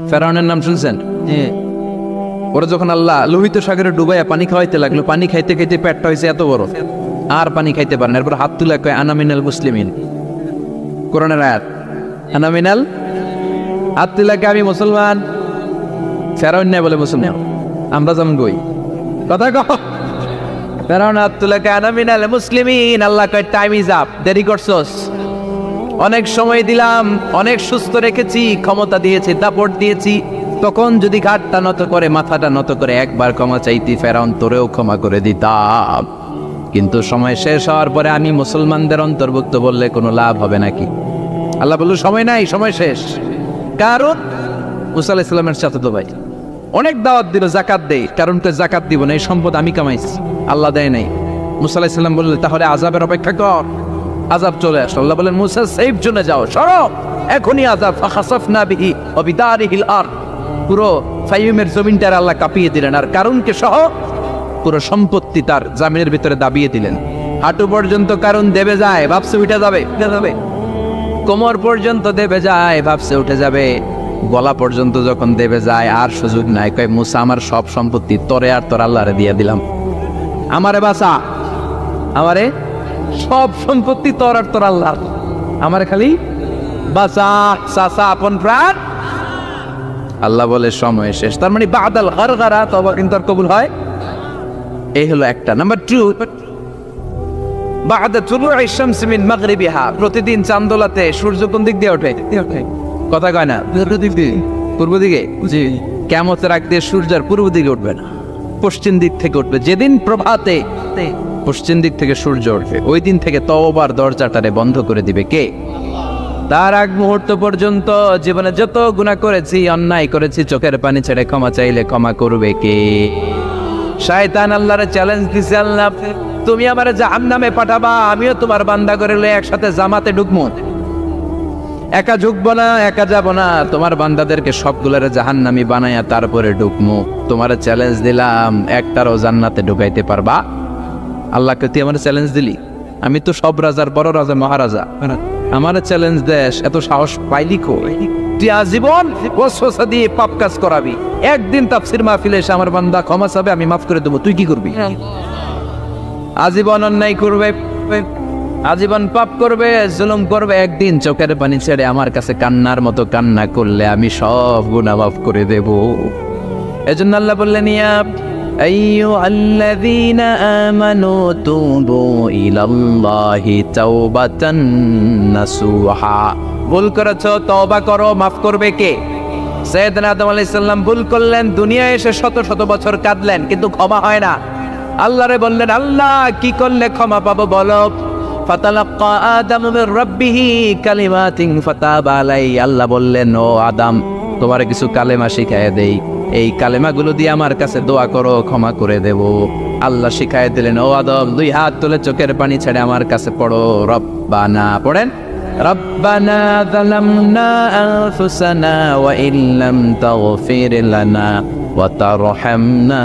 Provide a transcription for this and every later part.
ফেরাউনের নাম শুনছেন? ওরা যখন আল্লাহ লোহিত সাগরে ডুবাইয়া পানি খাওয়াইতে লাগলো, পানি খাইতে খাইতে পেটটা হয়েছে এত বড়, আর পানি খাইতে পারেন। এরপর হাত তুলে কয় আনা মিনাল মুসলিমিন, কোরআনের আয়াত, আনা মিনাল, হাত তুলে কয় আমি মুসলমান। ফেরাউন নাই বলে মুসলমান, আমরা যেমন কই কথা কহ। ফেরাউন হাত তুলে কয় আনা মিনাল মুসলিমিন। আল্লাহ কয় টাইম ইজ আপ, দেরি করছস, অনেক সময় দিলাম, অনেক সুস্থ রেখেছি, ক্ষমতা দিয়েছি, দাপট দিয়েছি, তখন যদি ঘাটটা নত করে, মাথাটা নত করে একবার ক্ষমা চাইতি, ফেরাউন তোরেও ক্ষমা করে দিতাম। কিন্তু সময় শেষ হওয়ার পরে আমি মুসলমানদের অন্তর্ভুক্ত বললে কোনো লাভ হবে নাকি? আল্লাহ বলল সময় নাই, সময় শেষ। কারণ মুসা আলাইহিস সালামের চাচাতো ভাই অনেক দাওয়াত দিল, জাকাত দেই, কারণ তো জাকাত দিব না, এই সম্পদ আমি কামাইছি, আল্লাহ দেয় নাই। মুসা আলাইহিস সালাম বললেন তাহলে আযাবের অপেক্ষা কর। আযাব চলে আসলো। আল্লাহ বলেন মুসা সেফ জোনে যাও, সরো, এখনই আযাব। ফাখাসাফনা বিহি ওয়া বিদারিহিল আরদ, পুরো ফাইমের জমিনটার আল্লাহ কাঁপিয়ে দিলেন, আর কারুনকে সহ পুরো সম্পত্তি তার জামিনের ভিতরে দাবিয়ে দিলেন। হাঁটু পর্যন্ত কারণ দেবে যায়, ভাবছে উঠে যাবে, কোমর পর্যন্ত দেবে যায়, ভাবছে উঠে যাবে, গলা পর্যন্ত যখন দেবে যায় আর সুযোগ নাই। কয় মুসা আমার সব সম্পত্তি তোরে আর তোর আল্লাহরে দিয়ে দিলাম, আমারে বাঁচা, আমারে সব সম্পত্তি তোর আর তোর আল্লাহ, আমারে খালি বাঁচা, চাচা আপন প্রাণ। আল্লাহ বলে সময় শেষ। তার মানে বাদাল গারগারা তওবা কিন্তু আর কবুল হয়। এই হলো একটা। নাম্বার 2, বাদা তুলুই শামস মিন মাগরিবিহা, প্রতিদিন চাঁদোলাতে সূর্য কোন দিক দিয়ে ওঠে? কথা কয় না, পূর্ব দিকে। জি, কিয়ামতের আগ দিয়ে সূর্য আর পূর্ব দিকে উঠবে না, পশ্চিম দিক থেকে উঠবে। যেদিন প্রভাতে পশ্চিম দিক থেকে সূর্য উঠবে, ওই দিন থেকে তওবার দরজাটারে বন্ধ করে দিবে কে? তার আগ মুহূর্ত পর্যন্ত জীবনে যত গুনাহ করেছি, অন্যায় করেছি, চোখের পানি ছেড়ে ক্ষমা চাইলে ক্ষমা করবে কে? শয়তান আল্লাহরে চ্যালেঞ্জ দিছে, আল্লাহ তুমি আমারে জাহান্নামে পাঠাবা, আমিও তোমার বান্দা করে লয়ে একসাথে জামাতে ঢুকবো, একা ঢুকবো না, একা যাব না, তোমার বান্দাদেরকে সবগুলোরে জাহান্নামী বানায়া তারপরে ঢুকবো। তোমার চ্যালেঞ্জ দিলাম, একটারও জান্নাতে ঢুকাইতে পারবা? আল্লাহকে তুই আমার চ্যালেঞ্জ দিলি, আমি তো সব রাজার বড় রাজা, মহারাজা, আমার চ্যালেঞ্জ দেশ, এত সাহস পাইলি কই? তুই আজীবন ওয়াসওয়াসা দিয়ে পাপ কাজ করাবি, একদিন তাফসীর মাহফিলে এসে আমার বান্দা ক্ষমা চাবে, আমি মাফ করে দেবো, তুই কি করবি? আজীবন অন্যায় করবে, আজীবন পাপ করবে, জুলুম করবে, একদিন চোখের পানি ছেড়ে আমার কাছে কান্নার মতো কান্না করলে আমি সব গুনাহ মাফ করে দেব। এজন্য আল্লাহ বললেন ইয়া আইয়ুহাল্লাযীনা আমানু তুবু ইলাল্লাহি তাওবাতান নাসুহা, ভুল করেছো তওবা করো, মাফ করবে কে? সাইয়েদনা আদম আলাইহিস সালাম ভুল করলেন, দুনিয়ায় এসে শত শত বছর কাঁদলেন, কিন্তু ক্ষমা হয় না। আল্লাহরে বললেন আল্লাহ কি করলে ক্ষমা পাবো বলো? ফাতালাক্কা আদামু মির রাব্বিহি কালিমাতিন ফাতাবা আলাইহি, আল্লাহ বললেন ও আদম তোমারে কিছু কালেমা শিখায় দেই, এই কালেমাগুলো দিয়ে আমার কাছে দোয়া করো, ক্ষমা করে দেব। আল্লাহ শিখায় দিলেন ও আদম 2 হাত তুলে চোখের পানি ছেড়ে আমার কাছে পড়ো, রব্বানা, পড়েন রব্বানা যালামনা আনফুসানা ওয়া ইল্লাম তাগফির লানা ওয়া তারহামনা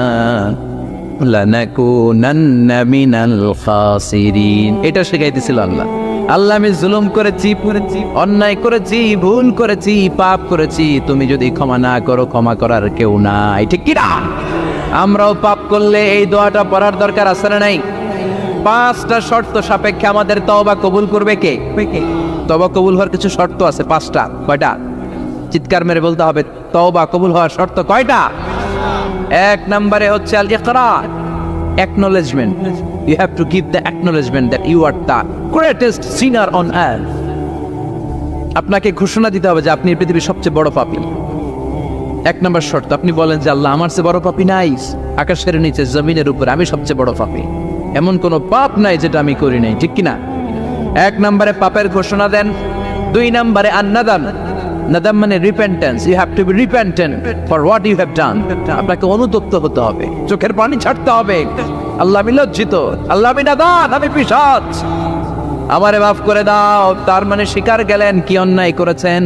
লানাকুনান্না মিনাল খাসিরিন। এটা শিখাইতেছিল আল্লাহ। আল্লাহ আমি জুলুম করেছি, অন্যায় করেছি, ভুল করেছি, পাপ করেছি, তুমি যদি ক্ষমা না করো ক্ষমা করার কেউ নাই, ঠিক কি না? আমরাও পাপ করলে এই দোয়াটা পড়ার দরকার আছে না নাই? 5টা শর্ত সাপেক্ষে আমাদের তওবা কবুল করবে কে? তওবা কবুল হওয়ার কিছু শর্ত আছে 5টা। কয়টা? চিৎকার মেরে বলতে হবে, তওবা কবুল হওয়ার শর্ত কয়টা? 1 নম্বরে হচ্ছে আল ইকরার, acknowledgement. You have to give the acknowledgement that you are the greatest sinner on earth. আপনাকে ঘোষণা দিতে হবে যে আপনি পৃথিবীর সবচেয়ে বড় পাপী। 1 নম্বর শর্ত, আপনি বলেন যে আল্লাহ আমার চেয়ে বড় পাপী নাই, আকাশের নিচে জমিনের উপরে আমি সবচেয়ে বড় পাপী, এমন কোনো পাপ নাই যেটা আমি করি নাই, ঠিক কিনা? 1 নম্বরে পাপের ঘোষণা দেন। 2 নম্বরে আন-নাদাম, নাদাম মানে repentance, you have to be repentant for what you have done. আপনাকে অনুতপ্ত হতে হবে, চোখের পানি ছাড়তে হবে, আল্লাহ আমি লজ্জিত, আল্লাহ আমি নাদান, আমি পিশাচ, আমারে মাফ করে দাও। তার মানে স্বীকার গেলেন কি অন্যায় করেছেন।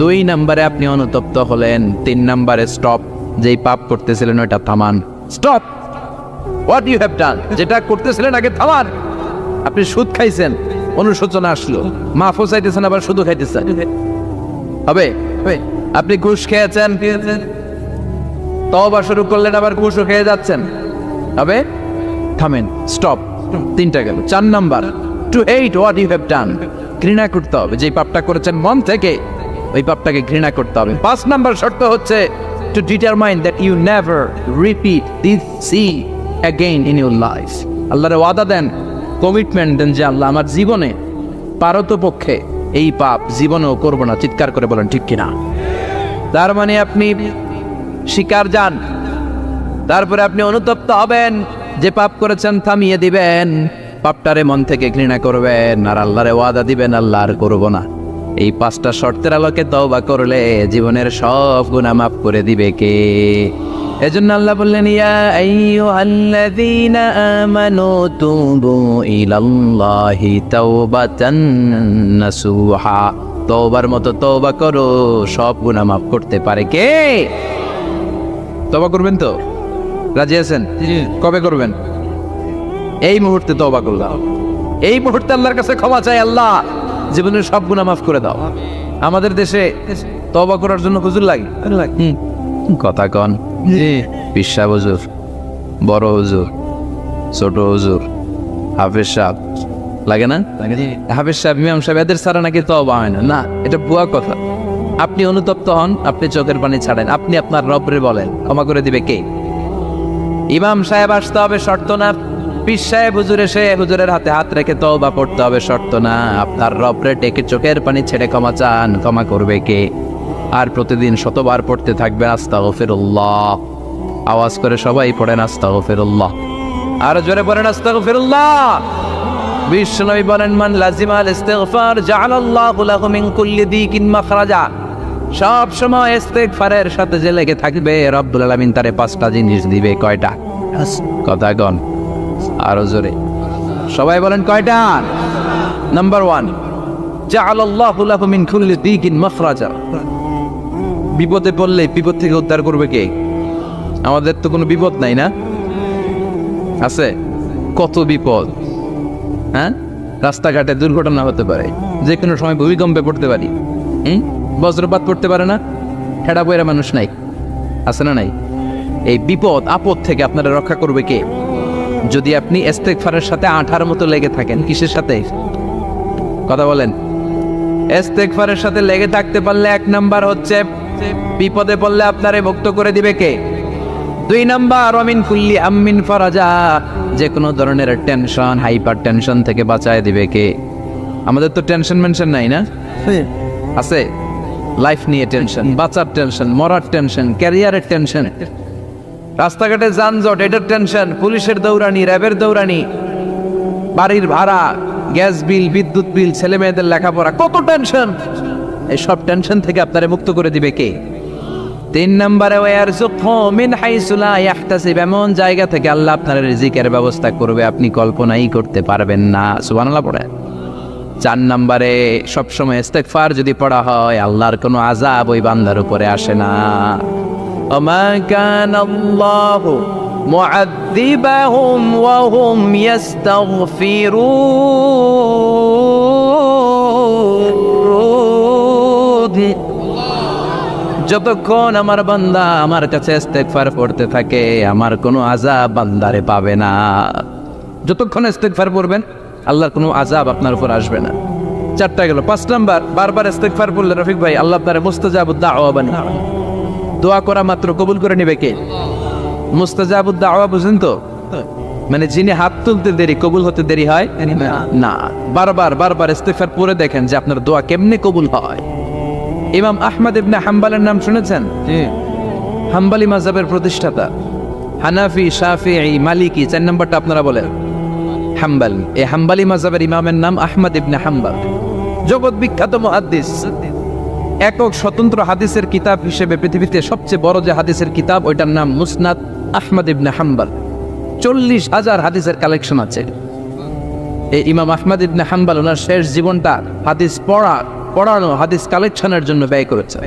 2 নম্বরে আপনি অনুতপ্ত হলেন। 3 নম্বরে স্টপ, যেই পাপ করতেছিলেন ওটা থামান, stop what you have done, যেটা করতেছিলেন আগে থামান। আপনি সুদ খাইছেন, অনুশোচনা আসলো, মাফও চাইতেছেন, আবার সুদও খাইতেছেন, হবে? আপনি ঘুষ খেয়েছেন, তওবা শুরু করলেন, আবার ঘুষও খেয়ে যাচ্ছেন, তবে থামেন, স্টপ। 3টা গেল। 4 number, to hate what you have done, ঘৃণা করতে হবে। যে পাপটা করেছেন মন থেকে, ওই পাপটাকে ঘৃণা করতে হবে। 5 নাম্বার শর্ত হচ্ছে to determine that you never repeat this sin again in your life. আল্লাহর ওয়াদা দেন, কমিটমেন্ট দেন যে আল্লাহ আমার জীবনে পারতপক্ষে এই পাপ জীবনেও করব না। চিৎকার করে বলেন ঠিক কিনা? তার মানে আপনি শিকার যান, তারপরে আপনি অনুতপ্ত হবেন, যে পাপ করেছেন থামিয়ে দিবেন, পাপটারে মন থেকে ঘৃণা করবেন, আর আল্লাহরে ওয়াদা দিবেন আল্লাহ আর করব না। এই 5টা শর্তের আলোকে তওবা করলে জীবনের সব গুনাহ মাফ করে দিবে কে? এজন্য আল্লাহ বললেন, ইয়া আইয়ুহাল্লাযীনা আমানু তুবু ইলাল্লাহি তাওবাতান নাসুহা, তওবার মতো তওবা করো, সব গুনাহ মাফ করতে পারে কে? তওবা করবেন তো? রাজি আছেন? কবে করবেন? এই মুহূর্তে তওবা করলাম, এই মুহূর্তে আল্লাহর কাছে ক্ষমা চাই, আল্লাহ জীবনের সব গুনাহ মাফ করে দাও। আমাদের দেশে তওবা করার জন্য হুজুর লাগে, কথা কন, পিসা হুজুর, বড় হুজুর, ছোট হুজুর, হাফেজ সাহেব লাগে না? হাফেজ সাহেব, ইমাম সাহেব, এদের ছাড়া নাকি তওবা হয় না। না, এটা ভুয়া কথা। আপনি অনুতপ্ত হন, আপনি চোখের পানি ছাড়েন, আপনি আপনার রবরে বলেন, ক্ষমা করে দিবে কে? ইমাম সাহেব আসতে হবে শর্ত না, পীর সাহেব হুজুর এসে হুজুরের হাতে হাত রেখে তওবা পড়তে হবে শর্ত না। আপনার রবরে ডেকে চোখের পানি ছেড়ে ক্ষমা চান, ক্ষমা করবে কে? আর প্রতিদিন শতবার পড়তে থাকবে আস্তাগফিরুল্লাহ। আওয়াজ করে সবাই পড়েন আস্তাগফিরুল্লাহ, আর জোরে পড়েন আস্তাগফিরুল্লাহ। বিশ্বনবী বলেন, মান লাজিমাল ইস্তিগফার জাআলাল্লাহু লাহু মিন কুল্লি দিকিন মাখরাজা। সব সময় ইস্তিগফারের সাথে যে লেগে থাকবে, রব্বুল আলামিন তারে 5টা জিনিস দিবে। কয়টা? কথা গণ, আরো জোরে সবাই বলেন কয়টা? নাম্বার 1, জাআলাল্লাহু লাহু মিন কুল্লি দিকিন মাখরাজা। বিপদে পড়লে বিপদ থেকে উদ্ধার করবে কে? আমাদের তো কোনো বিপদ নাই, না আছে? কত বিপদ, হ্যাঁ? রাস্তাঘাটে দুর্ঘটনা হতে পারে, যে কোনো সময় ভূমিকম্পে পড়তে পারি, বজ্রপাত পড়তে পারে না? ঠেড়া বইরা মানুষ নাই, আছে না নাই? এই বিপদ আপদ থেকে আপনারা রক্ষা করবে কে? যদি আপনি ইস্তিগফারের সাথে আঠার মতো লেগে থাকেন। কিসের সাথে? কথা বলেন। ইস্তিগফারের সাথে লেগে থাকতে পারলে 1 নাম্বার হচ্ছে বিপদে পড়লে আপনারে মুক্ত করে দিবে কে? 2 নাম্বার, ওয়ামিন কুল্লি আমিন ফারাজা, যে কোনো ধরনের টেনশন, হাইপার টেনশন থেকে বাঁচায় দিবে কে? আমাদের তো টেনশন মেনশন নাই, না আছে? লাইফ নিয়ে টেনশন, বাঁচার টেনশন, মরার টেনশন, ক্যারিয়ারের টেনশন, রাস্তাঘাটে যানজট, এটার টেনশন, পুলিশের দৌড়ানি, র্যাবের দৌড়ানি, বাড়ির ভাড়া, গ্যাস বিল, বিদ্যুৎ বিল, ছেলে মেয়েদের লেখাপড়া, কত টেনশন। এই সব টেনশন থেকে আপনারে মুক্ত করে দিবে কে? 3 নম্বরে, ওয়ারযুকহু মিন হাইসু লা ইয়াহতাসিব, এমন জায়গা থেকে আল্লাহ আপনার রিজিকের ব্যবস্থা করবে আপনি কল্পনাই করতে পারবেন না। সুবহানাল্লাহ পড়ে। 4 নম্বরে, সবসময় ইস্তিগফার যদি পড়া হয়, আল্লাহর কোনো আযাব ওই বান্দার উপরে আসে না। ওমা কানাল্লাহু মুআযযিবাহুম ওয়া হুম ইস্তাগফিরুন। যতক্ষণ আমার বান্দা আমার কাছে ইস্তিগফার পড়তে থাকে, আমার কোনো আযাব বান্দারে পাবে না। যতক্ষণ ইস্তিগফার পড়বেন, আল্লাহর কোনো আযাব আপনার উপর আসবে না। 4টা গেল। 5 নাম্বার, বারবার ইস্তিগফার পড়লে রফিক ভাই আল্লাহ আপনারে মুস্তাজাবুদ দাওয়া বানাবে। দোয়া করা মাত্র কবুল করে নেবে কে? মুস্তাজাবুদ দাওয়া বুঝেন তো? মানে যিনি হাত তুলতে দেরি কবুল হতে দেরি হয় না। বারবার ইস্তিগফার পড়ে দেখেন যে আপনার দোয়া কেমনে কবুল হয়। ইমাম আহমদ ইবনে হাম্বলের নাম শুনেছেন? হাম্বলি মাযহাবের প্রতিষ্ঠাতা। হানাফি, শাফিঈ, মালিকি, 4 নাম্বারটা আপনারা বলেন। হাম্বল, এই হাম্বলি মাযহাবের ইমামের নাম আহমদ ইবনে হাম্বল, জগৎ বিখ্যাত মুহাদ্দিস। একক স্বতন্ত্র হাদিসের কিতাব হিসেবে পৃথিবীতে সবচেয়ে বড় যে হাদিসের কিতাব, ওইটার নাম মুসনাদ আহমদ ইবনে হাম্বল। 40,000 হাদিসের কালেকশন আছে। এই ইমাম আহমদ ইবনে হাম্বল ওনার শেষ জীবনটা হাদিস পড়ানো, হাদিস কালেকশনের জন্য ব্যয় করেছে।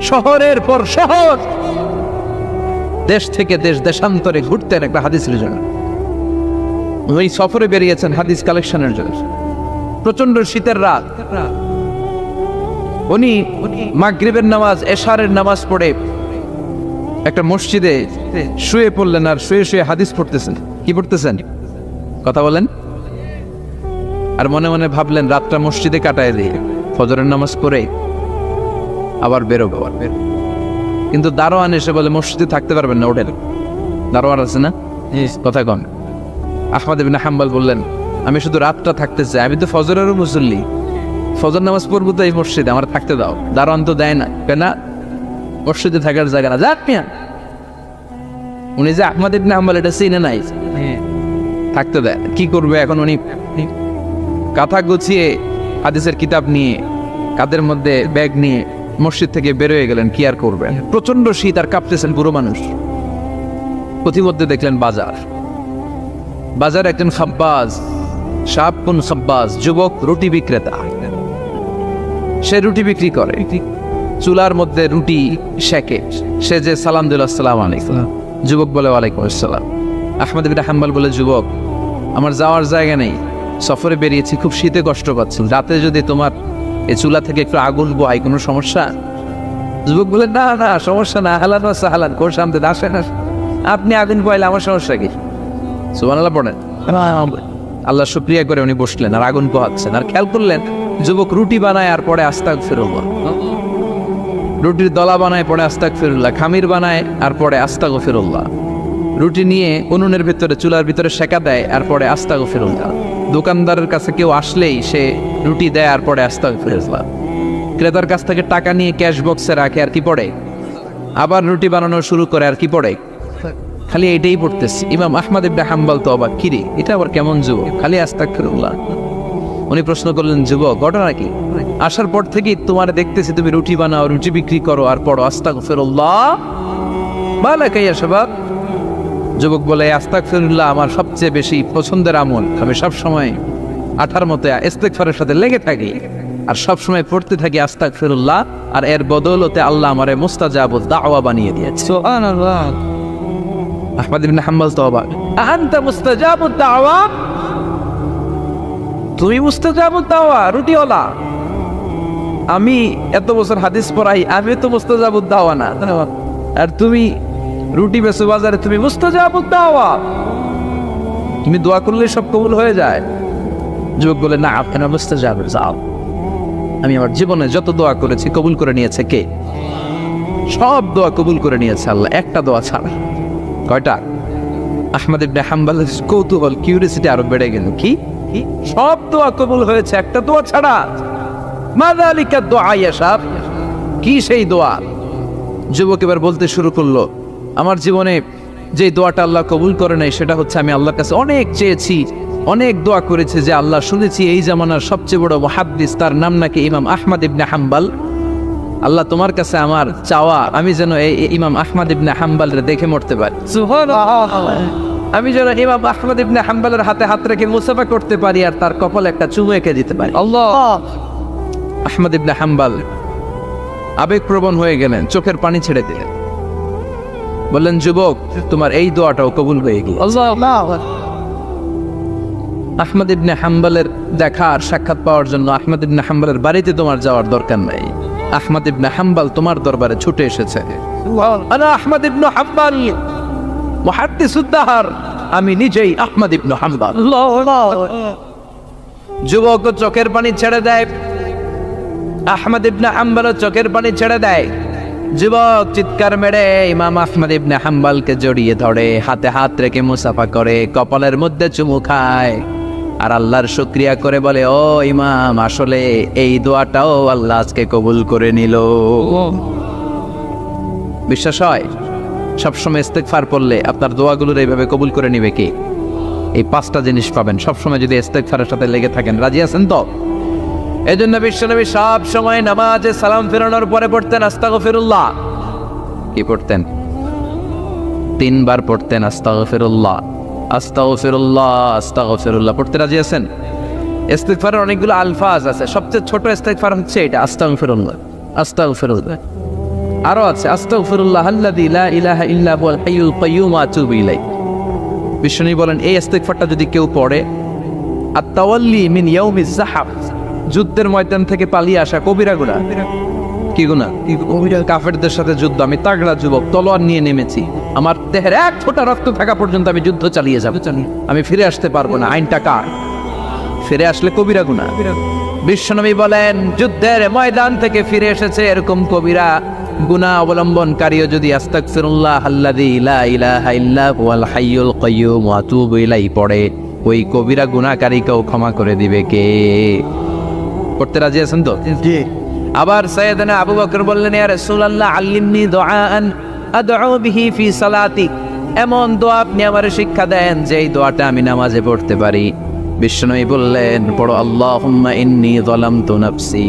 শহরের পর শহর, দেশ থেকে দেশ, দেশান্তরে ঘুরতেন একটা হাদিসের জন্য। ওই সফরে বেরিয়েছেন হাদিস কালেকশনের জন্য। প্রচন্ড শীতের রাত, উনি মাগরিবের নামাজ এশারের নামাজ পড়ে একটা মসজিদে শুয়ে পড়লেন, আর শুয়ে শুয়ে হাদিস পড়তেছেন। কি পড়তেছেন? কথা বলেন। আর মনে মনে ভাবলেন রাতটা মসজিদে কাটায় দিয়ে ফজরের নামাজ পড়ে আবার বেরোবো। কিন্তু দারোয়ান এসে বলে মসজিদে থাকতে পারবেন না, ওঠেন। দারোয়ান আছে না, কথা কন। আহমদ ইবনে হাম্বল বললেন আমি শুধু রাতটা থাকতে চাই, আমি তো ফজরেরও মুসল্লি, ফজর নামাজ পড়বো তো এই মসজিদে, আমার থাকতে দাও। দারোয়ান তো দেয় না, কেন? মসজিদে থাকার জায়গা না, যাক মিয়া। উনি যে আহমদ ইবনে হাম্বল এটা চিনে নাই, থাকতে দেয়। কি করবে এখন? উনি কাঁথা গুছিয়ে হাদিসের কিতাব নিয়ে কাদের মধ্যে ব্যাগ নিয়ে মসজিদ থেকে বের হয়ে গেলেন। কি আর করবেন, প্রচন্ড শীত আর কাঁপতেছেন পুরো মানুষ। প্রতিমধ্যে দেখলেন বাজার একজন খাব্বাজ, শাবকুন খাব্বাজ, যুবক রুটি বিক্রেতা। সে রুটি বিক্রি করে, চুলার মধ্যে রুটি সেকে। সে যে সালাম দিল আসসালামু আলাইকুম, যুবক বলে ওয়ালাইকুম আসসালাম। আহমদ ইবনে হাম্বল বলে যুবক আমার যাওয়ার জায়গা নেই, সফরে বেরিয়েছি, খুব শীতে কষ্ট পাচ্ছি, রাতে যদি তোমার এই চুলা থেকে একটু আগুন বোহাই কোনো সমস্যা? যুবক বলে না না সমস্যা না, হালান সাহালান, কোর সামনে আসেন, আপনি আগুন পোহাইলে আমার সমস্যা কি? সুবহানাল্লাহ পড়েন। আল্লাহ শুকরিয়া করে উনি বসলেন আর আগুন পোহাচ্ছেন। আর খেয়াল করলেন যুবক রুটি বানায় আর পরে আস্তাগফিরুল্লাহ, রুটির দলা বানায় পরে আস্তাগফিরুল্লাহ, খামির বানায় আর পরে আস্তাগফিরুল্লাহ, রুটি নিয়ে উনুনের ভিতরে চুলার ভিতরে সেকা দেয় আর পরে আস্তাগফিরুল্লাহ। দোকানদারের কাছে কেউ আসলেই সে রুটি দেয় আর পরে আস্তাগফিরুল্লাহ। ক্রেতার কাছ থেকে টাকা নিয়ে ক্যাশ বক্সে রাখে আর কি পড়ে? আবার রুটি বানানো শুরু করে আর কি পড়ে? খালি এটাই পড়তেছে। ইমাম আহমদ ইবনে হাম্বল তো অবাক, কিরে এটা আবার কেমন যুবক, খালি আস্তাগফিরুল্লাহ। উনি প্রশ্ন করলেন যুবক ঘটনা কি? আসার পর থেকেই তোমার দেখতেছি তুমি রুটি বানাও, রুটি বিক্রি করো আর পড়ো আস্তাগফিরুল্লাহ, মালাকা ইয়া শাবাব। যুবক বলে আস্তাগফিরুল্লাহ আমার সবচেয়ে বেশি পছন্দের আমল, আমি সবসময় আঠার মতো ইস্তেগফারের সাথে লেগে থাকি আর সবসময় পড়তে থাকি আস্তাগফিরুল্লাহ, আর এর বদৌলতে আল্লাহ আমারে মুস্তাজাবুদ দাওয়া বানিয়ে দিয়েছে। সুবহানাল্লাহ। আহমদ ইবনে হাম্বল তো অবাক, আনতা মুস্তাজাবুদ দাওয়া, তুমি মুস্তাজাবুদ দাওয়া রুটিওয়ালা? আমি এত বছর হাদিস পড়াই, আমি তো মুস্তাজাবুদ দাওয়া না, আর তুমি রুটি বেচো বাজারে, তুমি মুস্তাজাবুদ দাওয়া, তুমি দোয়া করলে সব কবুল হয়ে যায়? যুবক বলে না আপনার মুস্তাজাবুদ দাওয়া, আমি আমার জীবনে যত দোয়া করেছি কবুল করে নিয়েছে কে? সব দোয়া কবুল করে নিয়েছে আল্লাহ, একটা দোয়া ছাড়া। কয়টা? আহমদ ইবনে হাম্বলের কৌতূহল, কিউরিয়াসিটি আরো বেড়ে গেল। কি? সব দোয়া কবুল হয়েছে একটা দোয়া ছাড়া। মাযালিকা দুআ ইয়া শাব, কি সেই দোয়া? যুবক এবার বলতে শুরু করলো আমার জীবনে যে দোয়াটা আল্লাহ কবুল করে নাই সেটা হচ্ছে আমি আল্লাহর কাছে অনেক চেয়েছি, অনেক দোয়া করেছে যে আল্লাহ শুনেছি এই জামানার সবচেয়ে বড় মুহাদ্দিস, তার নাম নাকি ইমাম আহমদ ইবনে হাম্বল। আল্লাহ তোমার কাছে আমার চাওয়া আমি যেন এই ইমাম আহমদ ইবনে হাম্বলরে দেখে মরতে পারি। সুবহানাল্লাহ। আমি যেন ইমাম আহমদ ইবনে হাম্বলের হাতে হাত রেখে মুসাফা করতে পারি আর তার কপালে একটা চুমু এঁকে দিতে পারি। আল্লাহ। আহমদ ইবনে হাম্বল আবেগপ্রবণ হয়ে গেলেন, চোখের পানি ছেড়ে দিলেন, বললেন যুবক তোমার এই দোয়াটাও কবুল হয়ে গেল। আল্লাহ। আহমদ ইবনে হাম্বলের দেখা আর সাক্ষাৎ পাওয়ার জন্য আহমদ ইবনে হাম্বলের বাড়িতে তোমার যাওয়ার দরকার নাই, আহমদ ইবনে হাম্বল তোমার দরবারে ছুটে এসেছে। আনা আহমদ ইবনে হাম্বল মুহাদ্দিসুদ দাহর, আমি নিজেই আহমদ ইবনে হাম্বল। যুবক চোখের পানি ছেড়ে দেয়, আহমদ ইবনে হাম্বল চোখের পানি ছেড়ে দেয়। যুবক চিৎকার মেরে ইমাম আহমদ ইবনে হাম্বলকে জড়িয়ে ধরে, হাতে হাত রেখে মুসাফা করে, কপালের মধ্যে চুমু খায় আর আল্লাহর শুকরিয়া করে বলে ও ইমাম আসলে এই দোয়াটাও আল্লাহ আজকে কবুল করে নিল। বিশ্বাস হয়? সবসময় ইস্তেগফার পড়লে আপনার দোয়াগুলোর এইভাবে কবুল করে নিবে কি? এই পাঁচটা জিনিস পাবেন সবসময় যদি ইস্তেগফারের সাথে লেগে থাকেন। রাজি আছেন তো? এই জন্য বিশ্বনবী সব সময় নামাজে সালাম ফেরানোর পরে পড়তেন আস্তাগফিরুল্লাহ। কি পড়তেন? 3 বার পড়তেন আস্তাগফিরুল্লাহ, আস্তাগফিরুল্লাহ, আস্তাগফিরুল্লাহ। পড়তে রাজি আছেন? ইস্তেগফারের অনেকগুলো আলফাজ আছে, সবচেয়ে ছোট ইস্তেগফার হচ্ছে এটা আস্তাগফিরুল্লাহ, আস্তাগফিরুল্লাহ। আরো আছে আস্তাগফিরুল্লাহ আল্লাযী লা ইলাহা ইল্লা হুয়াল হাইয়ুল কাইয়্যুম ওয়া আতুবু ইলাইহি। বিশ্বনবী বলেন এই ইস্তেগফারটা যদি কেউ পড়ে, আত-তাওয়াল্লি মিন ইয়াউমিজ যাহাফ, যুদ্ধের ময়দান থেকে পালিয়ে আসা কবিরা গুনাহ। কি গুনাহ? কাফেরদের সাথে যুদ্ধ। আমি তাগড়া যুবক, তলোয়ার নিয়ে নেমেছি, আমার দেহের এক ফোঁটা রক্ত থাকা পর্যন্ত আমি যুদ্ধ চালিয়ে যাব, আমি ফিরে আসতে পারবো না। আইনটা কার? ফিরে আসলে কবিরা গুনাহ। বিশ্বনবী বলেন, যুদ্ধের ময়দান থেকে ফিরে এসেছে এরকম কবিরা গুনাহ অবলম্বনকারীও যদি আস্তাগফিরুল্লাহ আল্লাযী লা ইলাহা ইল্লা হুয়াল হাইয়ুল কাইয়্যুম ওয়া আতুবু ইলাইহি পড়ে, ওই কবিরা গুনাহকারীকেও ক্ষমা করে দিবে কে? পড়তে রাজি আছেন তো? জি। আবার সাইয়েদনা আবু বকর বললেন, ইয়া রাসূলুল্লাহ আল্লিমনি দুআআন আদউ বিহি ফি সালাতি, এমন দোয়া আপনি আমারে শিক্ষা দেন যেই দোয়াটা আমি নামাজে পড়তে পারি। বিশ্বনবী বললেন, পড়ো আল্লাহুম্মা ইন্নী যালামতু নাফসি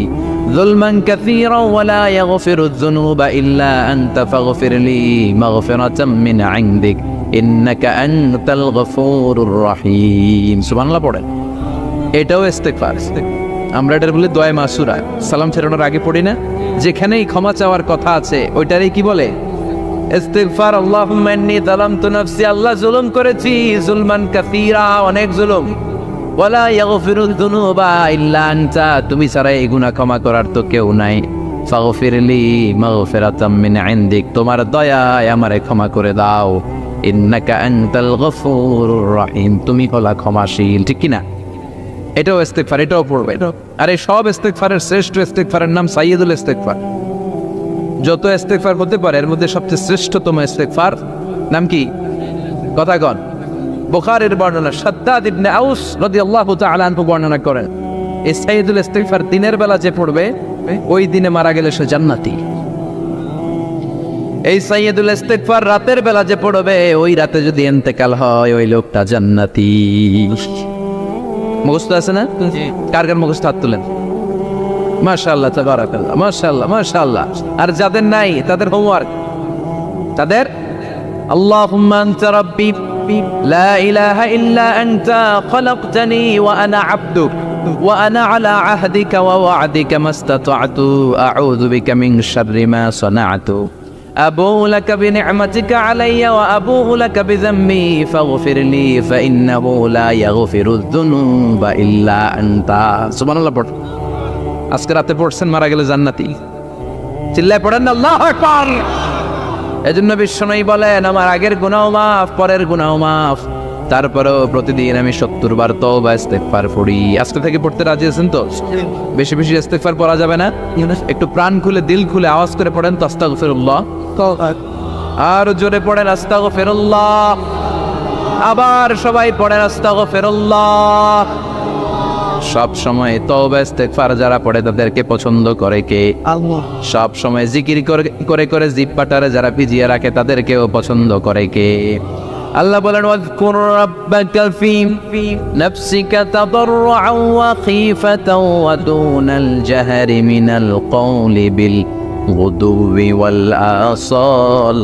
যুলমান কাসীরা ওয়া লা ইয়াগফিরুয যুনুবা ইল্লা আনতা ফাগফিরলি মাগফিরাতাম মিন ইনদিক ইন্নাকা আনতাল গফুরুর রহিম। সুবহানাল্লাহ পড়েন। এটাও ইস্তেগফার। আমরা এটার বলি দোয়া মাসুরা, সালাম ফেরানোর আগে পড়ি না? যেখানেই ক্ষমা চাওয়ার কথা আছে ওইটারই কি বলে? ইস্তিগফার। আল্লাহুম্মা ইন্নী যালামতু নাফসি, আল্লাহ জুলুম করেছি, যুলমান কাসীরা, অনেক জুলুম। ওয়ালা ইয়াগফিরুয যুনুবা ইল্লা আনতা, তুমি ছাড়া এই গুনাহ ক্ষমা করার তো কেউ নাই। ফাগফিরলি মাগফিরাতাম মিন ইনদিক, তোমার দয়ায় আমারে ক্ষমা করে দাও। ইন্নাকা আনতাল গফুরুর রহিম, তুমি হলা ক্ষমাশীল। ঠিক কি না? এটাও ইস্তেগফার, এটাও পড়বে। আর এই সব ইস্তেগফারের শ্রেষ্ঠ ইস্তেগফারের নাম সাইয়্যিদুল ইস্তেগফার। যত ইস্তেগফার হতে পারে এর মধ্যে সবচেয়ে শ্রেষ্ঠতম ইস্তেগফার নাম কি? কথা কন। বুখারীর বর্ণনা, শাদ্দাদ ইবনে আউস রাদিয়াল্লাহু তাআলা আনহু বর্ণনা করেন, এই সাইয়্যিদুল ইস্তেগফার দিনের বেলা যে পড়বে ওই দিনে মারা গেলে সে জান্নাতি। এই সাইয়্যিদুল ইস্তেগফার রাতের বেলা যে পড়বে ওই রাতে যদি ইন্তেকাল হয় ওই লোকটা জান্নাতি। মুখস্থ আছে না? কার কার মুখস্থ? হাত তুলেন। মাশাআল্লাহ, তাবারাকাল্লাহ, মাশাআল্লাহ, মাশাআল্লাহ। আর যাদের নাই তাদের হোমওয়ার্ক, তাদের আল্লাহুম্মা আনতা রাব্বি লা ইলাহা ইল্লা আনতা খলাকতানি ওয়া আনা আবদুক ওয়া আনা আলা আহদিকা ওয়া ওয়া'দিকা মাস্তাতা'তু আউযু বিকা মিন শাররি মা সানা'তু আবুউ লাকা বিনি'মাতিকা আলাইয়া ওয়া আবুউ লাকা বিযাম্মি ফাগফিরলি ফাইন্নাহু লা ইয়াগফিরুয যুনুবা ইল্লা আনতা। সুবহানাল্লাহ পড়। আজকে রাতে পড়ছেন, মারা গেলে জান্নাতি। চিল্লায় পড়েন আল্লাহু আকবার। এজন্য বিশ্বনবী বলেন, আমার আগের গুনাহ মাফ, পরের গুনাহ মাফ, তারপরেও প্রতিদিন আমি 70 বার তওবা ইস্তেগফার পড়ি। আজকে থেকে পড়তে রাজি আছেন তো? বেশি বেশি ইস্তেগফার পড়া যাবে না? একটু প্রাণ খুলে দিল খুলে আওয়াজ করে পড়েন তো আস্তাগফিরুল্লাহ। আর জোরে পড়েন আস্তাগফিরুল্লাহ। আবার সবাই পড়েন আস্তাগফিরুল্লাহ। সব সময় তওবা ইস্তেগফার যারা পড়ে তাদেরকে পছন্দ করে কে? আল্লাহ। সব সময় জিকির করে করে জিহ্বাটারে যারা ভিজিয়ে রাখে তাদেরকেও পছন্দ করে কে? আল্লাহ বলেন, ওয়াযকুর রাব্বাকা ফি নাফসিকা তাদাররুআন ওয়া খীফাতান ওয়া দুনাল জাহরি মিনাল কওলি বিল গুদুবি ওয়াল আসাল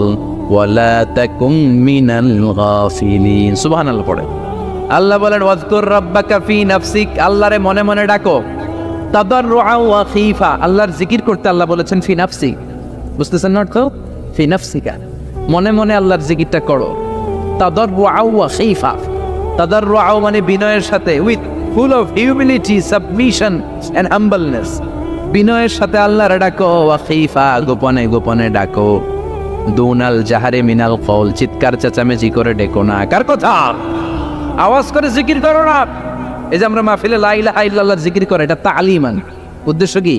ওয়া লা তাকুম মিনাল গাফিলিন। সুবহানাল্লাহ পড়ে। আল্লাহ বলেন, ওয়াযকুর রাব্বাকা ফি নাফসিক, আল্লাহরে মনে মনে ডাকো। তাদাররুআন ওয়া খীফা, আল্লাহর জিকির করতে আল্লাহ বলেছেন ফি নাফসি। বুঝতেছেন না তো? ফি নাফসিকা, মনে মনে আল্লাহর জিকিরটা করো। তাদাররুআন ওয়া খীফা, তাদাররুআন মানে বিনয়ের সাথে, with full of humility, submission and humbleness. বিনয়ের সাথে আল্লাহরে ডাকো। ওয়া খীফা, গোপনে গোপনে ডাকো। দুনাল জাহারে মিনাল কওল, চিৎকার চেঁচামেচি করে ডেকো না। কার কথা? আওয়াজ করে জিকির করো না। এই যে আমরা মাহফিলে লা ইলাহা ইল্লাল্লাহ জিকির করে, এটা তালিমান। উদ্দেশ্য কি?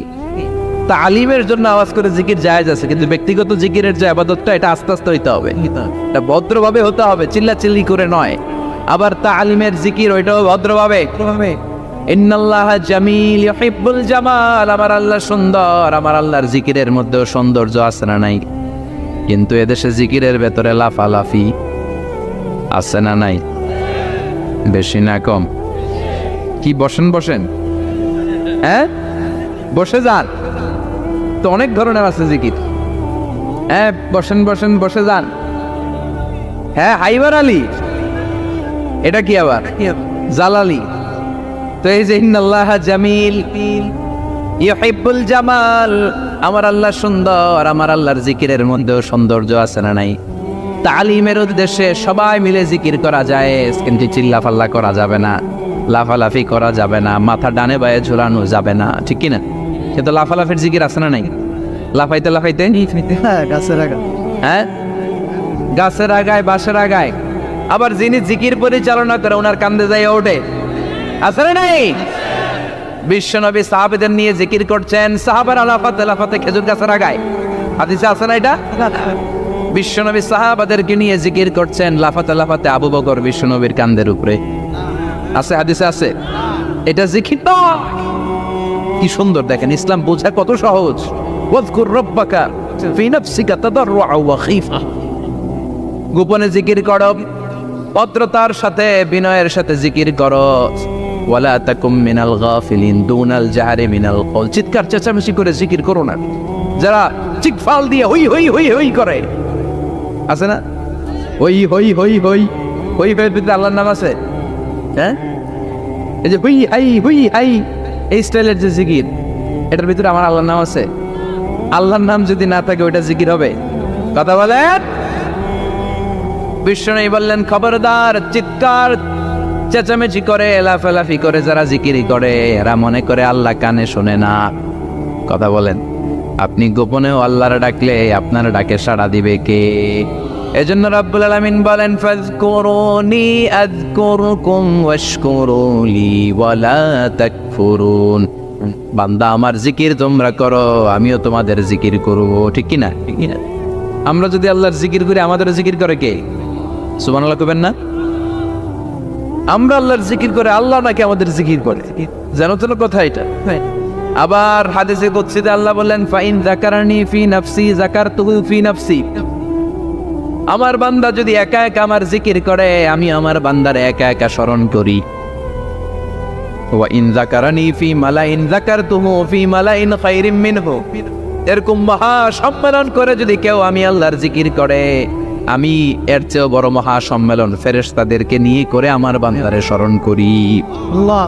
তালিমের জন্য আওয়াজ করে জিকির জায়েজ আছে, কিন্তু ব্যক্তিগত জিকিরের যে ইবাদতটা এটা আস্তে আস্তে হইতে হবে, এটা ভদ্রভাবে হতে হবে, চিল্লাচিল্লি করে নয়। আবার তালিমের জিকির ওইটাও ভদ্রভাবে। ইন্নাল্লাহা জামিল ইউহিব্বুল জামাল, আমার আল্লাহ সুন্দর, আমার আল্লাহর জিকিরের মধ্যেও সৌন্দর্য আছে না নাই? কিন্তু এদেশে জিকিরের ভেতরে লাফালাফি আছে না নাই? বেশি না কম? কি বসেন বসেন, হ্যাঁ বসে যান তো, অনেক ধরনের আছে জিকির। হ্যাঁ বসেন বসেন, বসে যান। হ্যাঁ হাইবার আলী, এটা কি আবার জালালি? তো এই যে ইন্নাল্লাহা জামিল ইউহিব্বুল জামাল, আমার আল্লাহ সুন্দর, আমার আল্লাহর জিকিরের মধ্যেও সৌন্দর্য আছে না নাই? তালিমের উদ্দেশ্যে সবাই মিলে জিকির করা যায়, কিন্তু চিল্লাফাল্লা করা যাবে না। লাফালাফি করা যাবে না, মাথা ডানে বায়ে ঝুলানো যাবে না, ঠিক কিনা? কিন্তু লাফালাফির জিকির আছে না নাই? লাফাইতে লাফাইতে হ্যাঁ, গাছের আগায় বাঁশের আগায়। আবার যিনি জিকির পরিচালনা করে ওনার কান্দে যায় ওঠে, আছে না নাই? বিশ্বনবী সাহাবাদের নিয়ে জিকির করছেন, সাহাবারা লাফাতে লাফাতে খেজুর গাছের আগায়। হাদিসে আছে না এটা? বিশ্বনবী সাহাবাদেরকে নিয়ে জিকির করছেন, লাফাতে লাফাতে আবু বকর বিশ্বনবীর কান্দের উপরে। আছে, হাদিসে আছে। এটা জিকির না? কি সুন্দর দেখেন, ইসলাম বোঝা কত সহজ। ওয়াজকুর রাব্বাকা ফি নাফসিকা তাদাররুআ ওয়া খীফা, গোপনে জিকির করো, ভদ্রতার সাথে বিনয়ের সাথে জিকির করো। ওয়ালা তাকুম মিনাল গাফিলিন দুনাল জাহরি মিনাল কওল, চিৎকার চেঁচামেচি করে জিকির করো না। যারা চিকফাল দিয়ে হই হই হই হই করে, আছে না? হই হই হই হই হই হই ভিতরে আল্লাহর নাম আছে। হ্যাঁ, এই যে হুই হাই এই স্টাইলের যে জিকির, এটার ভিতরে আমার আল্লাহর নাম আছে। আল্লাহর নাম যদি না থাকে ওইটা জিকির হবে? কথা বলেন। বিষ্ণু বললেন, খবরদার, চিৎকার চেঁচামেচি করে লাফালাফি করে যারা জিকিরি করে এরা মনে করে আল্লাহ কানে শোনে না। কথা বলেন। আপনি গোপনেও আল্লাহর ডাকলে আপনার ডাকে সাড়া দিবে কে? এজন্য রাব্বুল আলামিন বলেন, ফাযকুরুনি আযকুরকুম ওয়াশকুরুলি ওয়ালা তাকফুরুন। বান্দা আমার জিকির তোমরা করো, আমিও তোমাদের জিকির করব, ঠিক কি না? ঠিক কি না? আমরা যদি আল্লাহর জিকির করি আমাদের জিকির করে কে? সুবহানাল্লাহ কইবেন না? আমরা আল্লাহর জিকির করে, আল্লাহ নাকি আমাদের জিকির করে? জানো তো কথা এটা। আবার হাদিসে কুদসিতে আল্লাহ বললেন, ফাইন যাকারানি ফি নাফসি যাকারতুহু ফি নাফসি। আমার বান্দা যদি একা একা আমার জিকির করে, আমি আমার বান্দারে একা একা স্মরণ করি। ওয়া ইন যাকারানি ফি মালাইন যাকারতুহু ফি মালাইন খায়রিম মিনহু। এরকম মহা সম্মেলন করে যদি কেউ আমি আল্লাহর জিকির করে, আমি এর চেয়েও বড় মহা সম্মেলন ফেরেশতাদেরকে নিয়ে করে আমার বান্দারে স্মরণ করি। আল্লাহ,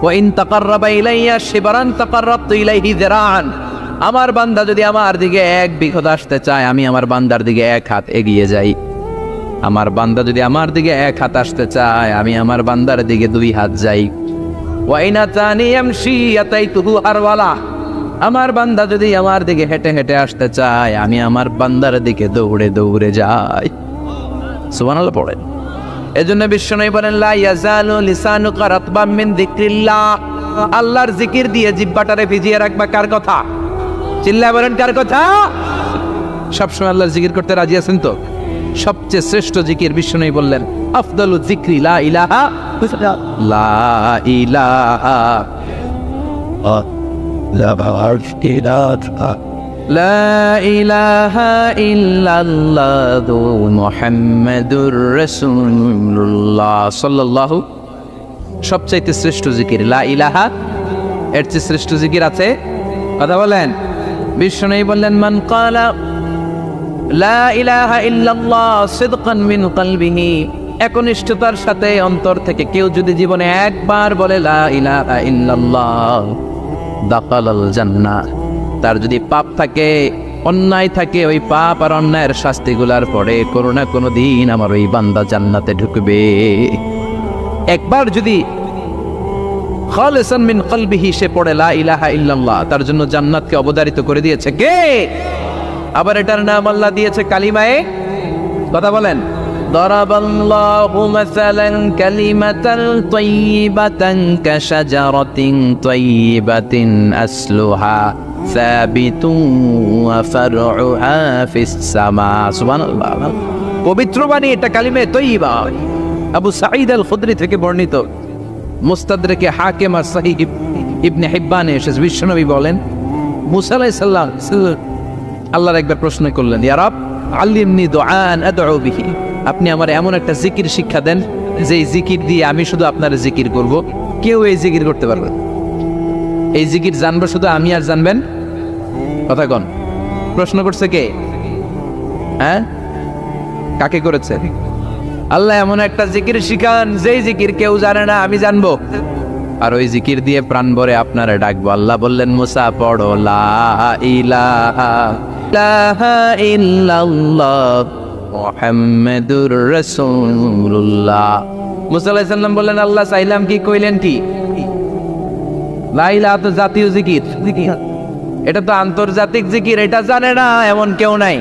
ওয়া ইন তাকাররাবা ইলাইয়া শিবরান তাকাররাবতু ইলাইহি যিরাআন। আমার বান্দা যদি আমার দিকে এক বিঘত আসতে চায়, আমি আমার বান্দার দিকে এক হাত এগিয়ে যাই। আমার বান্দা যদি আমার দিকে এক হাত আসতে চায়, আমি আমার বান্দার দিকে দুই হাত যাই। ওয়া ইন আতানি ইয়ামশি আতাইতুহু হারওয়ালা। আমার বান্দা যদি আমার দিকে হেঁটে হেঁটে আসতে চায়, আমি আমার বান্দার দিকে দৌড়ে দৌড়ে যাই। সুবহানাল্লাহ পড়েন। এজন্য বিশ্বনবী বলেন, লা ইয়াজালু লিসানুকা রাতবাম মিন যিকরিল্লাহ। আল্লাহর জিকির দিয়ে জিহ্বাটারে ভিজিয়ে রাখবা। কার কথা? চিল্লায় বলেন, কার কথা? সবসময় আল্লাহর জিকির করতে রাজি আছেন তো? সবচেয়ে শ্রেষ্ঠ জিকির বিশ্বনবী বললেন, আফদালু যিকরি লা ইলাহা লা ইলাহা লা ইলাহা ইল্লাল্লাহু মুহাম্মাদুর রাসূলুল্লাহ সাল্লাল্লাহু। সবচাইতে শ্রেষ্ঠ জিকির লা ইলাহা। এর চেয়ে শ্রেষ্ঠ জিকির আছে? কথা বলেন। বিশ্বনবী বললেন, মান ক্বালা লা ইলাহা ইল্লাল্লাহ সিদকান মিন কলবিহি। একনিষ্ঠতার সাথে অন্তর থেকে কেউ যদি জীবনে একবার বলে লা ইলাহা ইল্লাল্লাহ, দাখালাল জান্নাহ। তার যদি পাপ থাকে, অন্যায় থাকে, ওই পাপ আর অন্যায়ের শাস্তিগুলার পরে কোনো না কোনো দিন আমার ওই বান্দা জান্নাতে ঢুকবে। একবার যদি খালিসান মিন কলবিহি সে পড়ে লা ইলাহা ইল্লাল্লাহ, তার জন্য জান্নাতকে অবধারিত করে দিয়েছে কে? আবার এটার নাম আল্লাহ দিয়েছে কালিমায়ে। কথা বলেন। দারাবাল্লাহু মাসালান কালিমাতান তাইয়িবাতান কাশাজারাতিন তাইয়িবাতিন আসলুহা সাবিতুন ওয়া ফারউহা ফিস সামা। সুবহানাল্লাহ। পবিত্র বাণী এটা কালিমে তাইয়িবা। আবু সাঈদ আল খুদরি থেকে বর্ণিত, মুস্তাদরাকে হাকিম আর সহিহ ইবনে হিব্বানে এসেছে। বিশ্বনবী বলেন, মুসা আলাইহিস সালাম আল্লাহর একবার প্রশ্ন করলেন, ইয়া রাব আল্লিমনি দুআন আদউ বিহি। আপনি আমার এমন একটা জিকির শিক্ষা দেন যে জিকির দিয়ে আমি শুধু আপনার জিকির করব, কেউ এই জিকির করতে পারবে না। এই জিকির জানবো শুধু আমি আর জানবেন। কথা কন। প্রশ্ন করছে কে? হ্যাঁ, কাকে করেছে? আল্লাহ এমন একটা জিকির শিখান যেই জিকির কেউ জানে না, আমি জানবো, আর ওই জিকির দিয়ে প্রাণ ভরে আপনারা ডাকবো। আল্লাহ বললেন, মুসা পড়ো লা ইলাহা ইল্লাল্লাহ মুহাম্মাদুর রাসূলুল্লাহ মুসা আলাইহিস সালাম বললেন আল্লাহ চাইলাম কি, কইলেন কি? লা ইলাহা তো জাতীয় জিকির, এটা তো আন্তর্জাতিক জিকির, এটা জানে না এমন কেউ নাই।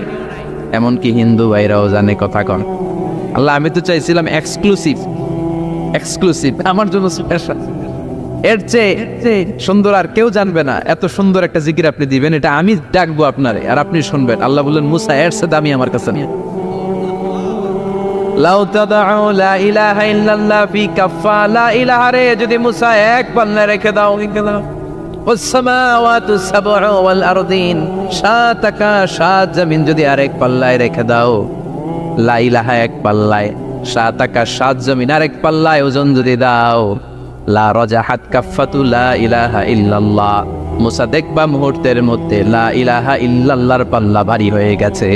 এমনকি হিন্দু ভাইরাও জানে, কথা কন। আল্লাহ আমি তো চাইছিলাম এক্সক্লুসিভ, আমার জন্য স্পেশাল, এর চেয়ে সুন্দর আর কেউ জানবে না। এত সুন্দর একটা জিকির আপনি দিবেন, এটা আমি ডাকবো আপনারে আর আপনি শুনবেন। আল্লাহ বললেন মুসা এর চেয়ে দামি আমার কাছে নেই। লাউ তাদউ লা ইলাহা ইল্লাল্লাহ ফি কাফা, লা ইলাহা রে যদি মুসা এক পাল্লায় রেখে দাও, ওয়াস সামাওয়াতু সাবউ ওয়াল আরদিন, সাত আকাশ সাত জমিন যদি আরেক পাল্লায় রেখে দাও, লা ইলাহা এক পাল্লায়, সাত আকাশ সাত জমিন আরেক পাল্লায় ওজন যদি দাও, লা রাজাহাত কাফাতু লা ইলাহা ইল্লাল্লাহ, মুসা দেখবা মুহূর্তের মধ্যে লা ইলাহা ইল্লাল্লাহর পাল্লা ভারী হয়ে গেছে।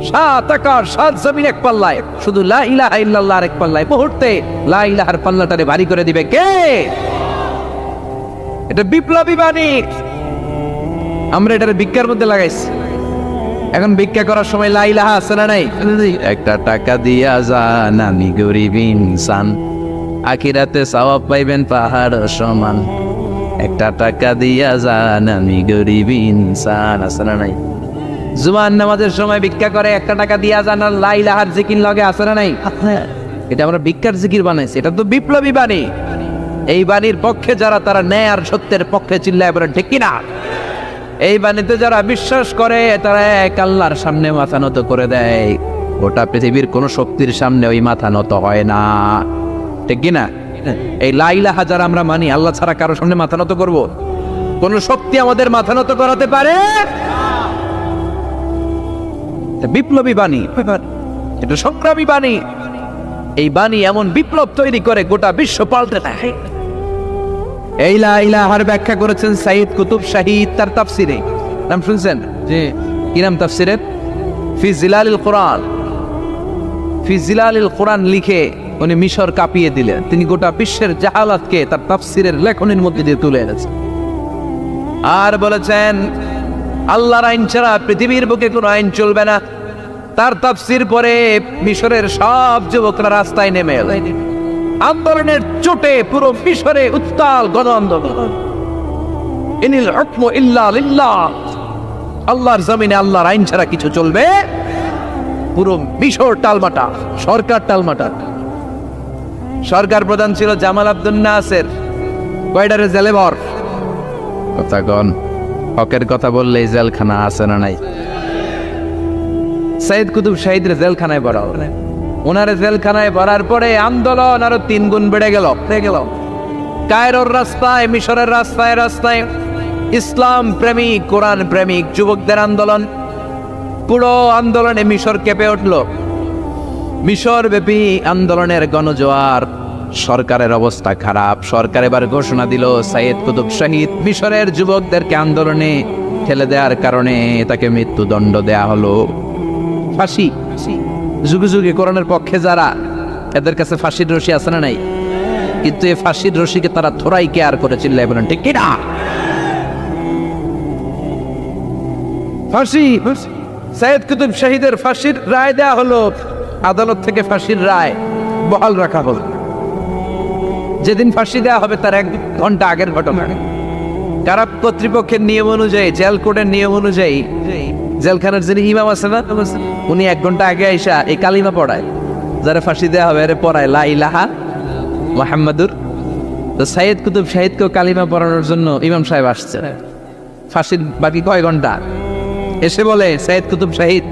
সাত আকাশ সাত জমিন এক পাল্লায়, শুধু লা ইলাহা ইল্লাল্লাহ আরেক পাল্লায়, মুহূর্তে লা ইলাহার পাল্লাটারে ভারী করে দিবে কে? এটা বিপ্লবী বাণী। আমরা এটার ভিক্ষার মধ্যে লাগাইছি। এখন ভিক্ষা করার সময় লা ইলাহা আছে না নাই? একটা টাকা দিয়া যান, আমি গরিব ইনসান, আখিরাতে সওয়াব পাইবেন পাহাড় সমান। একটা টাকা দিয়া যান, আমি গরিব ইনসান, আছে না নাই? জুমার নামাজের সময় ভিক্ষা করে, একটা টাকা দিয়া যান, আর লা ইলাহার জিকির লগে, আছে না নাই? এটা আমরা ভিক্ষার জিকির বানাইছি, এটা তো বিপ্লবী বাণী। এই বাণীর পক্ষে যারা, তারা ন্যায় আর সত্যের পক্ষে চিল্লায় বলে ঠিক কিনা? এই বাণীতে যারা বিশ্বাস করে, তারা এক আল্লাহর সামনে মাথা নত করে দেয়। গোটা পৃথিবীর কোন শক্তির সামনে ওই মাথা নত হয় না, ঠিক কিনা? এই লা ইলাহা যারা আমরা মানি, আল্লাহ ছাড়া কারো সামনে মাথা নত করব? কোন শক্তি আমাদের মাথা নত করাতে পারে? বিপ্লবী বাণী, এটা সংগ্রামী বাণী। এই বাণী এমন বিপ্লব তৈরি করে, গোটা বিশ্ব পাল্টে দেয়। এই লা ইলাহার ব্যাখ্যা করেছেন সাইয়্যিদ কুতুব শাহীদ তার তাফসিরে। নাম শুনছেন? জি। কি নাম তাফসিরের? ফি জিলালিল কোরআন। ফি জিলালিল কোরআন লিখে উনি মিশর কাঁপিয়ে দিলেন। তিনি গোটা বিশ্বের জাহালাতকে তার তাফসিরের লেখনের মধ্যে দিয়ে তুলে এনেছেন। আর বলেছেন আল্লাহর আইন ছাড়া পৃথিবীর বুকে কোনো আইন চলবে না। তার তাফসির পরে মিশরের সব যুবকরা রাস্তায় নেমে এলেন। আন্দোলনের চোটে পুরো মিশরে উত্তাল গণ আন্দোলন। ইনিল হুকমু ইল্লা লিল্লাহ, আল্লাহর জমিনে আল্লাহর আইন ছাড়া কিছু চলবে? পুরো মিশর টালমাটা, সরকার টালমাটা। সরকার প্রধান ছিল জামাল আব্দুল নাসের। কয়টারে জেলে ভর? কথা কন। হকের কথা বললে জেলখানা আছে না নাই? সাইয়্যিদ কুতুব শাহীদের জেলখানায় ভরা হলো। ওনারে জেলখানায় ভরার পরে আন্দোলন আরো 3 গুণ বেড়ে গেল। কায়রোর রাস্তায়, মিশরের রাস্তায় রাস্তায় ইসলাম প্রেমিক, কোরআন প্রেমিক যুবকদের আন্দোলন। পুরো আন্দোলনে মিশর কেঁপে উঠল। মিশর ব্যাপী আন্দোলনের গণজোয়ার। সরকারের অবস্থা খারাপ। সরকার এবার ঘোষণা দিল সাইয়্যিদ কুতুব শাহীদ মিশরের যুবকদেরকে আন্দোলনে ঠেলে দেওয়ার কারণে তাকে মৃত্যুদণ্ড দেয়া হলো। ফাঁসি। যুগে যুগে কোরআনের পক্ষে যারা, এদের কাছে ফাঁসির রশি আছে না নাই? কিন্তু এই ফাঁসির রশিকে তারা থোড়াই কেয়ার করে চিল্লায় বলেন ঠিক কিনা? ফাঁসি। সাইয়্যিদ কুতুব শাহীদের ফাঁসির রায় দেয়া হলো। আদালত থেকে ফাঁসির রায় বহাল রাখা হলো। যেদিন ফাঁসি দেওয়া হবে তার 1 ঘন্টা আগের ঘটনা। কারা কর্তৃপক্ষের নিয়ম অনুযায়ী, জেল কোডের নিয়ম অনুযায়ী জেলখানার যিনি ইমাম আছে না, উনি 1 ঘন্টা আগে আইসা এই কালিমা পড়ায়। যারা ফাঁসি দেওয়া হবে এর পড়ায় লা ইলাহা মুহাম্মাদুর। তো সাইয়্যিদ কুতুব শাহীদকেও কালিমা পড়ানোর জন্য ইমাম সাহেব আসছে। ফাঁসির বাকি কয় ঘন্টা, এসে বলে সাইয়্যিদ কুতুব শাহীদ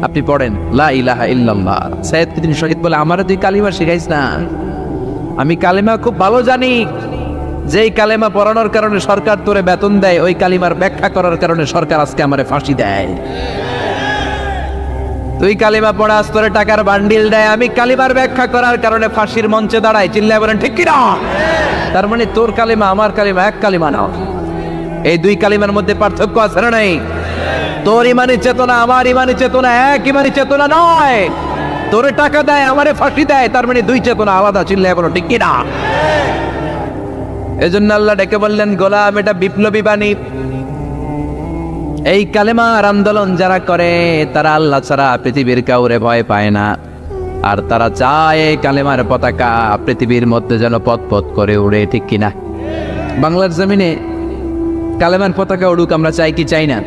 আপনি পড়েন লা ইলাহা ইল্লাল্লাহ। সাইয়্যিদ কুতুব শাহীদ বলে আমারে তুই কালিমা শিখাইস না, আমি কালিমা খুব ভালো জানি। যেই কালেমা পড়ানোর কারণে সরকার তোরে বেতন দেয়, ওই কালিমার ব্যাখ্যা করার কারণে সরকার আজকে আমারে ফাঁসি দেয়। তুই কালিমা পড়াস, তোরে টাকার বান্ডিল দেয়, আমি কালিমার ব্যাখ্যা করার কারণে ফাঁসির মঞ্চে দাঁড়াই। চিল্লায় বলেন ঠিক কিনা? তার মানে তোর কালিমা আমার কালিমা এক কালিমা না। এই 2 কালিমার মধ্যে পার্থক্য আছে না নাই? তোর ইমানি চেতনা আমার ইমানি চেতনা এক ইমানি চেতনা নয়। তোরে টাকা দেয়, আমারে ফাঁসি দেয়, তার মানে 2 চেতনা আলাদা। চিল্লায় বলো ঠিক কিনা? এজন্য আল্লাহ ডেকে বললেন গোলাম, এটা বিপ্লবী বাণী। এই কালেমার আন্দোলন যারা করে তারা আল্লাহ ছাড়া পৃথিবীর কাউরে ভয় পায় না। আর তারা চায় এই কালেমার পতাকা পৃথিবীর মধ্যে যেন পথ করে উড়ে, ঠিক কিনা? বাংলার জমিনে কালেমার পতাকা উড়ুক, আমরা চাই কি চাই না?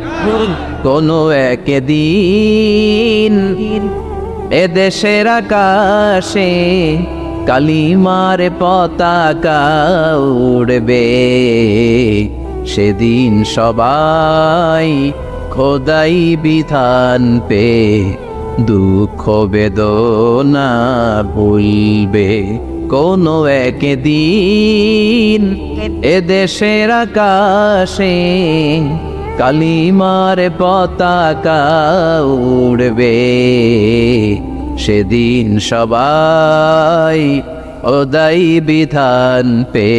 কোনো একদিন এদেশের আকাশে কালিমার পতাকা উড়বে, সেদিন সবাই খোদাই বিধান পে দুঃখ বেদনা ভুলবে। কোনো একদিন এদেশের আকাশে কালিমার পতাকা উড়বে, সেদিন সবাই খোদাই বিধান পে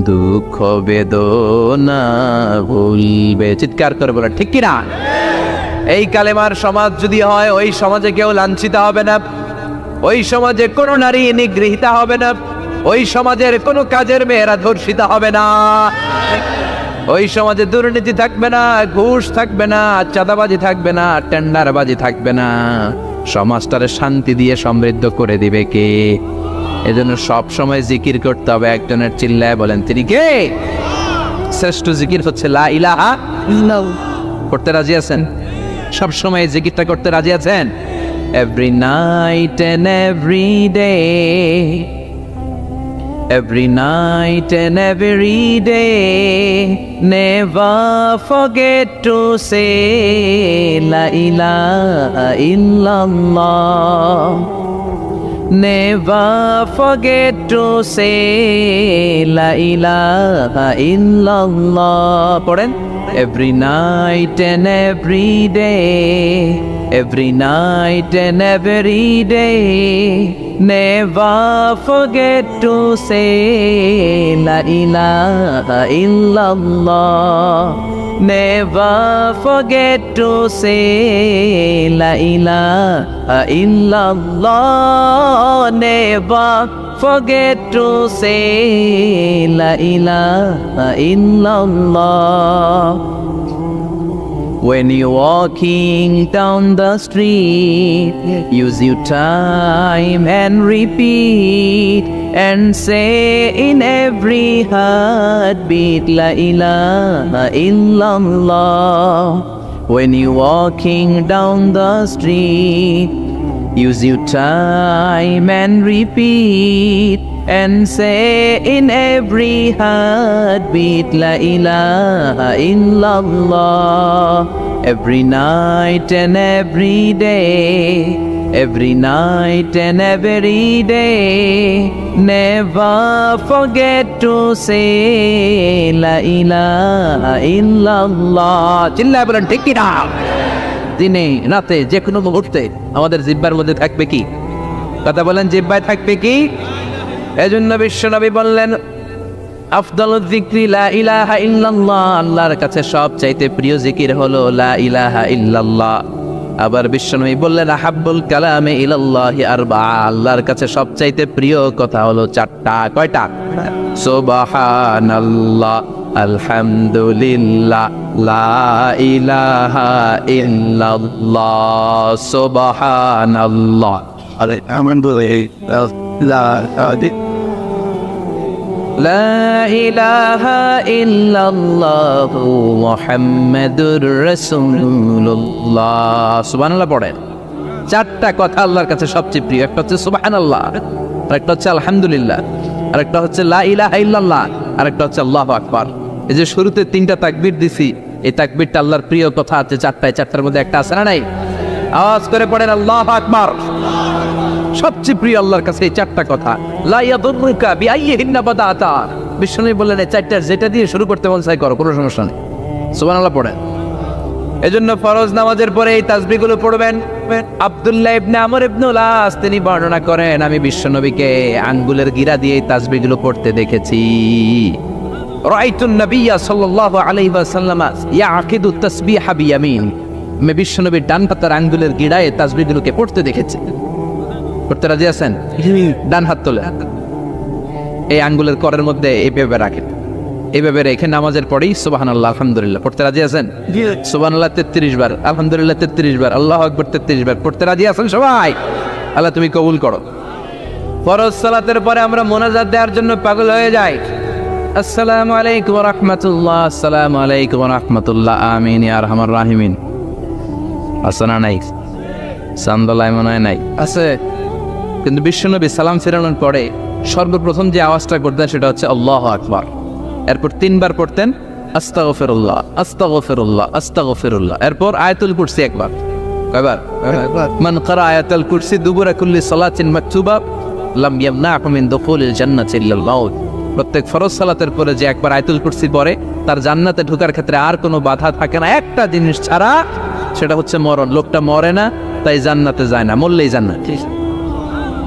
দুঃখ বেদনা ভুলবে। চিৎকার করে বলে ঠিক কিনা? এই কালেমার সমাজ যদি হয়, ওই সমাজে কেউ লাঞ্ছিত হবে না, ওই সমাজে কোনো নারী নিগৃহীতা হবে না, ওই সমাজের কোনো কাজের মেয়েরা ধর্ষিত হবে না, ওই সমাজে দুর্নীতি থাকবে না, ঘুষ থাকবে না, চাঁদাবাজি থাকবে না, টেন্ডারবাজি থাকবে না। সমাজটারে শান্তি দিয়ে সমৃদ্ধ করে দিবে কে? এজন্য সব সময় জিকির করতে হবে। একজনের চিল্লায় বলেন তিনি কে? শ্রেষ্ঠ জিকির হচ্ছে লা ইলাহা ইল্লাল্লাহ। করতে রাজি আছেন? সব সময় জিকিরটা করতে রাজি আছেন? Every night and every day, every night and every day, never forget to say la ilaha illallah. Never forget to say la ilaha illallah. পড়েন, every night and every day, every night and every day, never forget to say la ilaha illallah. Never forget to say la ilaha illallah. Never forget to say la ilaha illallah. When you're walking down the street, use your time and repeat and say in every heartbeat la ilaha illallah. When you're walking down the street, use your time and repeat and say in every heartbeat la ilaha illallah. Every night and every day, every night and every day, never forget to say la ilaha illallah. চিল্লায় বলেন ঠিক কি না? দিনে রাতে যে কোনো মুহূর্তে আমাদের জিহ্বার মধ্যে থাকবে কি? কথা বলেন, জিহ্বায় থাকবে কি? এজন্য বিশ্বনবী বললেন আফদালুয যিকরি লা ইলাহা ইল্লাল্লাহ। আল্লাহর কাছে সবচাইতে প্রিয় জিকির হলো লা ইলাহা ইল্লাল্লাহ। আবার বিশ্বনবী বললেন আহাব্বুল কালামে ইলাল্লাহি আরবাআ। আল্লাহর কাছে সবচাইতে প্রিয় কথা হলো চারটা। কয়টা? সুবহানাল্লাহ, আলহামদুলিল্লাহ, লা ইলাহা ইল্লাল্লাহ। সুবহানাল্লাহ, লা ইলাহা ইল্লাল্লাহ, মুহাম্মাদুর রাসূলুল্লাহ। সুবহানাল্লাহ পড়েন। চারটা কথা আল্লাহর কাছে সবচেয়ে প্রিয়। একটা হচ্ছে সুবহানাল্লাহ, আরেকটা হচ্ছে আলহামদুলিল্লাহ, আরেকটা হচ্ছে লা ইলাহা ইল্লাল্লাহ, আরেকটা হচ্ছে আল্লাহু আকবার। এই যে শুরুতে তিনটা তাকবীর দিছি, এই তাকবীরটা আল্লাহর প্রিয় কথা আছে চারটায়। চারটার মধ্যে একটা আছে না নাই? আওয়াজ করে পড়েন আল্লাহু আকবার। সবচেয়ে প্রিয় আল্লাহর কাছে এই চারটা কথা। লা ইয়াদুররুকা বিআইয়িহিন্না বাদাতা। বিষ্ণু বললেন এই চারটার যেটা দিয়ে শুরু করতে মন চাই করো, কোনো সমস্যা নেই। সুবহানাল্লাহ পড়েন। এজন্য ফরজ নামাজের পরে এই তাসবিহগুলো পড়বেন। আব্দুল্লাহ ইবনে আমর ইবনুল আস তিনি বর্ণনা করেন, আমি বিশ্বনবীকে আঙ্গুলের গিরা দিয়ে এই তাসবিহগুলো পড়তে দেখেছি। রাআইতুন নাবিয়্যা সাল্লাল্লাহু আলাইহি ওয়াসাল্লাম ইয়াকিদু তাসবিহা বিয়ামিন। আমি বিশ্বনবীর ডান পাতার আঙ্গুলের গিরায় তাসবিহগুলোকে পড়তে দেখেছি। পড়তে রাজি আছেন? ডান হাত তোলে এই আঙ্গুলের করের মধ্যে এইভাবে রাখেন, এইভাবে রেখে নামাজের পরেই সুবহানাল্লাহ আলহামদুলিল্লাহ পড়তে রাজি আছেন? সুবহানাল্লাহ 33 বার, আলহামদুলিল্লাহ 33 বার, আল্লাহু আকবার 33 বার। পড়তে রাজি আছেন সবাই? আল্লাহ তুমি কবুল করো। ফরজ সালাতের পরে আমরা মোনাজাত দেওয়ার জন্য পাগল হয়ে যাই। আসসালামু আলাইকুম ওয়া রাহমাতুল্লাহ, আসসালামু আলাইকুম ওয়া রাহমাতুল্লাহ, আমিন ইয়া আরহামার রাহিমিন। আসনা নাই, সান্দলায় মনে হয় নাই, আছে। কিন্তু বিশ্বনবী সালাম ফেরানোর পরে সর্বপ্রথম যে আওয়াজটা করতেন সেটা হচ্ছে আল্লাহু আকবার। এরপর 3 বার পড়তেন আস্তাগফিরুল্লাহ, আস্তাগফিরুল্লাহ, আস্তাগফিরুল্লাহ। এরপর আয়াতুল কুরসি একবার। কয়বার? মান ক্বারা আয়াতুল কুরসি দুবুরা কুল্লি সালাতিন মাকতুবা লাম ইয়ামনাহু মিন দুখুলিল জান্নাতি ইল্লাল মাউত। প্রত্যেক ফরজ সালাতের পরে যে একবার আয়াতুল কুরসি পড়ে তার জান্নাতে ঢোকার ক্ষেত্রে আর কোনো বাধা থাকে না, একটা জিনিস ছাড়া, সেটা হচ্ছে মরণ। লোকটা মরে না, তাই জান্নাতে যায় না, মরলেই জান্নাত।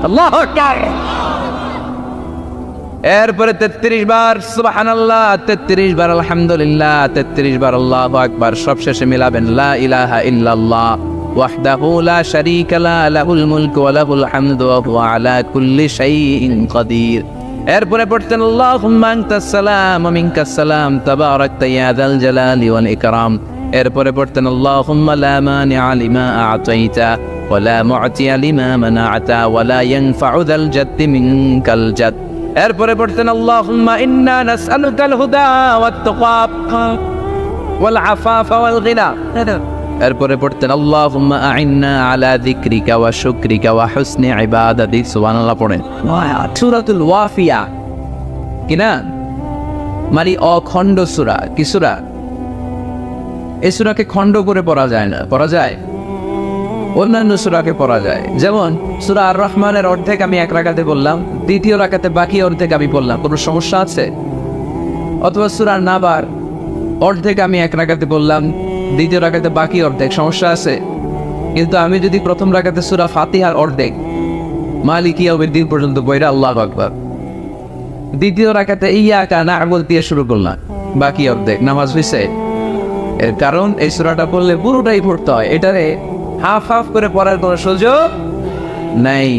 আল্লাহু আকবার। এরপরে 33 বার সুবহানাল্লাহ, 33 বার আলহামদুলিল্লাহ, 33 বার আল্লাহু আকবার। সবশেষে মিলাবেন লা ইলাহা ইল্লাল্লাহ ওয়াহদাহু লা শারীকা লা লাহুল মুলকু ওয়া লাহুল হামদু ওয়া হুয়া আলা কুল্লি শাইইন কাদির। এরপরে পড়তেন আল্লাহুম্মা আনতাস সালাম ওয়া মিনকাস সালাম তাবারাকতা ইয়া যাল জালালি ওয়াল ইকরাম। এরপরে পড়তেন আল্লাহুম্মা লা মানিআ লিমা আ'তাইতা ওয়া লা মু'তিয়া লিমা মানা'তা ওয়া লা ইয়ানফা'ু যাল জাদ্দি মিনকাল জাদ। এরপরে পড়তেন আল্লাহুম্মা ইন্না নাসআলুকাল হুদা ওয়াত তাকা ওয়াল আফাফা ওয়াল গিনা। এরপরে পড়তেন আল্লাহুম্মা আ'ইন্না আলা যিকরিকা ওয়া শুকরিকা ওয়া হুসনি ইবাদাতিক। সুবহানাল্লাহ পড়েন। সূরাতুল ওয়াফিয়া কিনা মানে অখণ্ড সূরা। কি সূরা? এই সূরাকে খণ্ড করে পড়া যায় না, পড়া যায় অন্যান্য সূরাকে পড়া যায়। যেমন সূরা আর রহমানের অর্ধেক আমি এক রাকাতে বললাম, দ্বিতীয় রাকাতে বাকি অর্ধেক আমি বললাম, কোনো সমস্যা আছে? অথবা সূরা নাবার অর্ধেক আমি এক রাকাতে বললাম, দ্বিতীয় রাকাতে বাকি অর্ধেক, সমস্যা আছে? কিন্তু আমি যদি প্রথম রাকাতে সূরা ফাতিহার অর্ধেক মালিকি ইয়াউমিদ্দিন পর্যন্ত বইরা আল্লাহু আকবার, দ্বিতীয় রাকাতে ইয়াকা না'বুদু দিয়ে শুরু করলাম, বাকি অর্ধেক, নামাজ হইছে? এর কারণ এই সূরাটা পড়লে পুরোটাই পড়তে হয়, এটারে হাফ হাফ করে পড়ার কোনো সুযোগ নাই।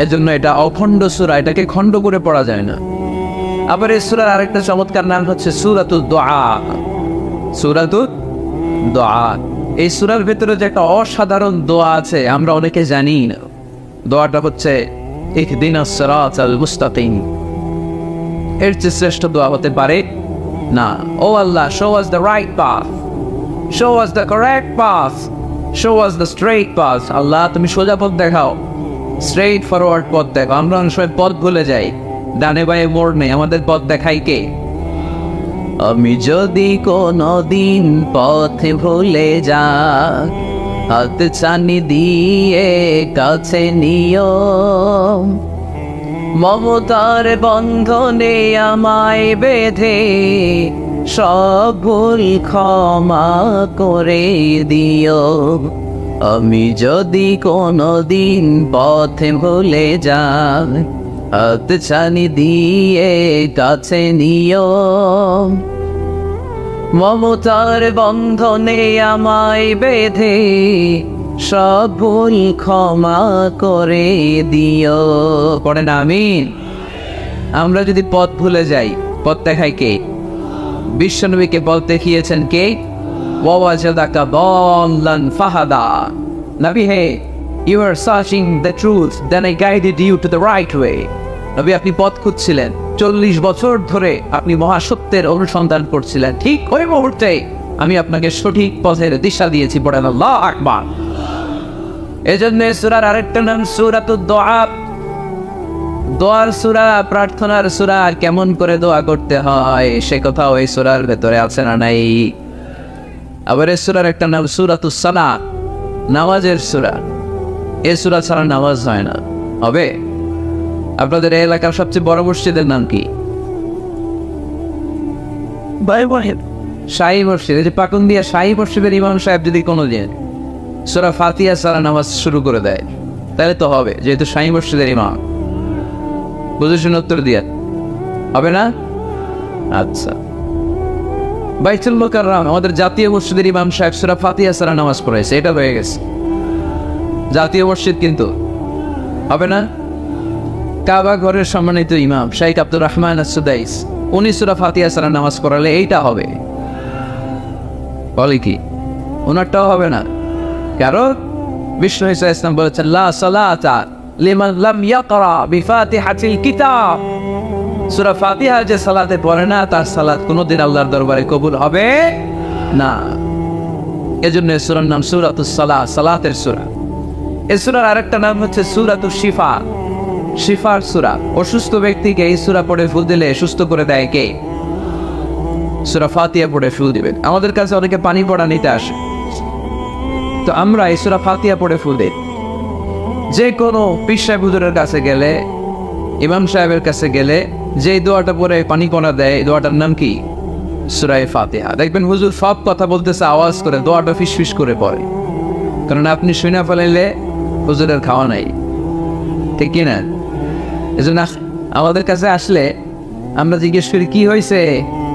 এজন্য এটা অখণ্ড সূরা, এটাকে খণ্ড করে পড়া যায় না। আবার এই সূরার আরেকটা চমৎকার নাম হচ্ছে সূরাতুদ দুআ। সূরাতুদ দুআ, এই সূরার ভেতরে যে একটা অসাধারণ দোয়া আছে আমরা অনেকে জানি না। দোয়াটা হচ্ছে ইহদিনাস সিরাতাল মুস্তাকিম। এর চেয়ে শ্রেষ্ঠ দোয়া হতে পারে না। ও আল্লাহ, show us the right path, show us the correct path, show us the straight path. আল্লাহ তুমি সোজা পথ দেখাও, স্ট্রেইট ফরওয়ার্ড পথ দেখাও। আমরা অনেক সময় পথ ভুলে যাই, ডানে বায়ে মোড় নেই, আমাদের পথ দেখাই কে? আমি যদি কোনদিন পথে ভুলে যাই, হাত ছানি দিয়ে কাছে নিও, মমতার বন্ধনে আমায় বেঁধে সব ভুল ক্ষমা করে দিও। আমি যদি কোনদিন পথে ভুলে যাই, হাত ছানি দিয়ে কাছে নিও, মমতার বন্ধনে আমায় বেঁধে সব ভুল ক্ষমা করে দিও। পড়েন আমিন। আমরা যদি পথ ভুলে যাই, পথ দেখায় কে? বিশ্বনবীকে পথ দেখিয়েছেন কে? ওয়াওয়াজাদাকা দাল্লান ফাহাদা। নবী হে, you are searching the truth, then I guided you to the right way. নবী আপনি পথ খুঁজছিলেন, 40 বছর ধরে আপনি মহাসত্যের অনুসন্ধান করছিলেন, ঠিক ওই মুহূর্তে আমি আপনাকে সঠিক পথের দিশা দিয়েছি। পড়েন আল্লাহু আকবার। এজন্য সূরার আরেকটা নাম সূরাতুদ দুআ। দোয়ার সূরা, প্রার্থনার সূরা। কেমন করে দোয়া করতে হয় সে কথা ওই সূরার ভেতরে আছে না নাই? আবার এই সূরার একটা নাম সূরাতুস সালাত, নামাজের সূরা। এই সূরা ছাড়া নামাজ হয় না। হবে? আপনাদের এই এলাকার সবচেয়ে বড় মসজিদের নাম কি? শাহী মসজিদ। এই যে পাকুন্দিয়া শাহী মসজিদের ইমাম সাহেব যদি কোনোদিন সূরা ফাতিহা ছাড়া নামাজ শুরু করে দেয় তাহলে তো হবে, যেহেতু শাহী মসজিদের ইমাম। বুঝেছেন? উত্তর দিয়ে হবে না? আচ্ছা, বাইতুল মুকাররম আমাদের জাতীয় মসজিদের ইমাম সাহেব সূরা ফাতিহা ছাড়া নামাজ পড়াইছে, এটা হয়ে গেছে জাতীয় মসজিদ, কিন্তু হবে না? কাবা ঘরের সম্মানিত ইমাম শাইখ আব্দুর রহমান আস-সুদাইস, উনি সূরা ফাতিহা ছাড়া নামাজ পড়ালে এইটা হবে, বলে কি ওনারটাও হবে না? কারণ বিষ্ণু ঈসা ইসলাম বলেছেন লা সালাতা লিমান লাম ইয়াকরা বিফাতিহাতিল কিতাব, সূরা ফাতিহা যে সালাতে পড়ে না তার সালাত কোনোদিন আল্লাহর দরবারে কবুল হবে না। এজন্য এই সূরার নাম সূরাতুস সালাহ, সালাতের সূরা। এই সূরার আরেকটা নাম হচ্ছে সূরাতুশ শিফা, শিফার সূরা। অসুস্থ ব্যক্তিকে এই সূরা পড়ে ফু দিলে সুস্থ করে দেয় কে? সূরা ফাতিহা পড়ে ফু দিবেন। আমাদের কাছে অনেকে পানি পড়া নিতে আসে, তো আমরা এই সূরা ফাতিহা পড়ে ফু দিই। যে কোনো পীর সাহেব হুজুরের কাছে গেলে, ইমাম সাহেবের কাছে গেলে যে দোয়াটা পড়ে পানি পড়া দেয়, এই দোয়াটার নাম কি? সূরা ফাতিহা। দেখবেন হুজুর সব কথা বলতেছে আওয়াজ করে, দোয়াটা ফিসফিস করে পড়ে, কারণ আপনি শুনে ফেলাইলে হুজুরের খাওয়া নাই, ঠিক কিনা? এজন্য আমাদের কাছে আসলে আমরা জিজ্ঞেস করি কি হয়েছে,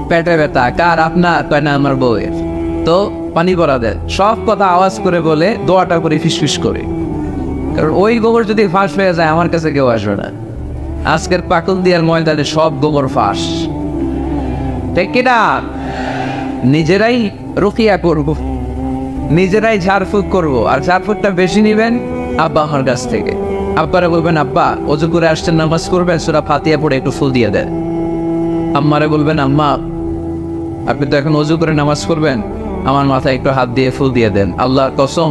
পেটে ব্যথা কার? আপনার? কয় না আমার বউয়ের। তো পানি পড়া দেয়, সব কথা আওয়াজ করে বলে, দোয়াটা করে ফিসফিস করে, কারণ ওই গোবর যদি ফাঁস হয়ে যায় আমার কাছে কেউ আসবে না। আজকের পাকুল দিয়ার ময়দানে সব গোবর ফাঁস, ঠিক কিনা? নিজেরাই রুকিয়া করব, নিজেরাই ঝাড়ফুঁক করব, আর ঝাড়ফুঁকটা বেশি নিবেন আব্বা আমার কাছ থেকে। আব্বারা বলবেন আব্বা ওযু করে আসছেন, নামাজ করবেন, সূরা ফাতিহা পড়ে একটু ফুল দিয়ে দেন। আম্মারে বলবেন আম্মা আপনি তো এখন ওযু করে নামাজ করবেন, আমার মাথায় একটু হাত দিয়ে ফুল দিয়ে দেন। আল্লাহর কসম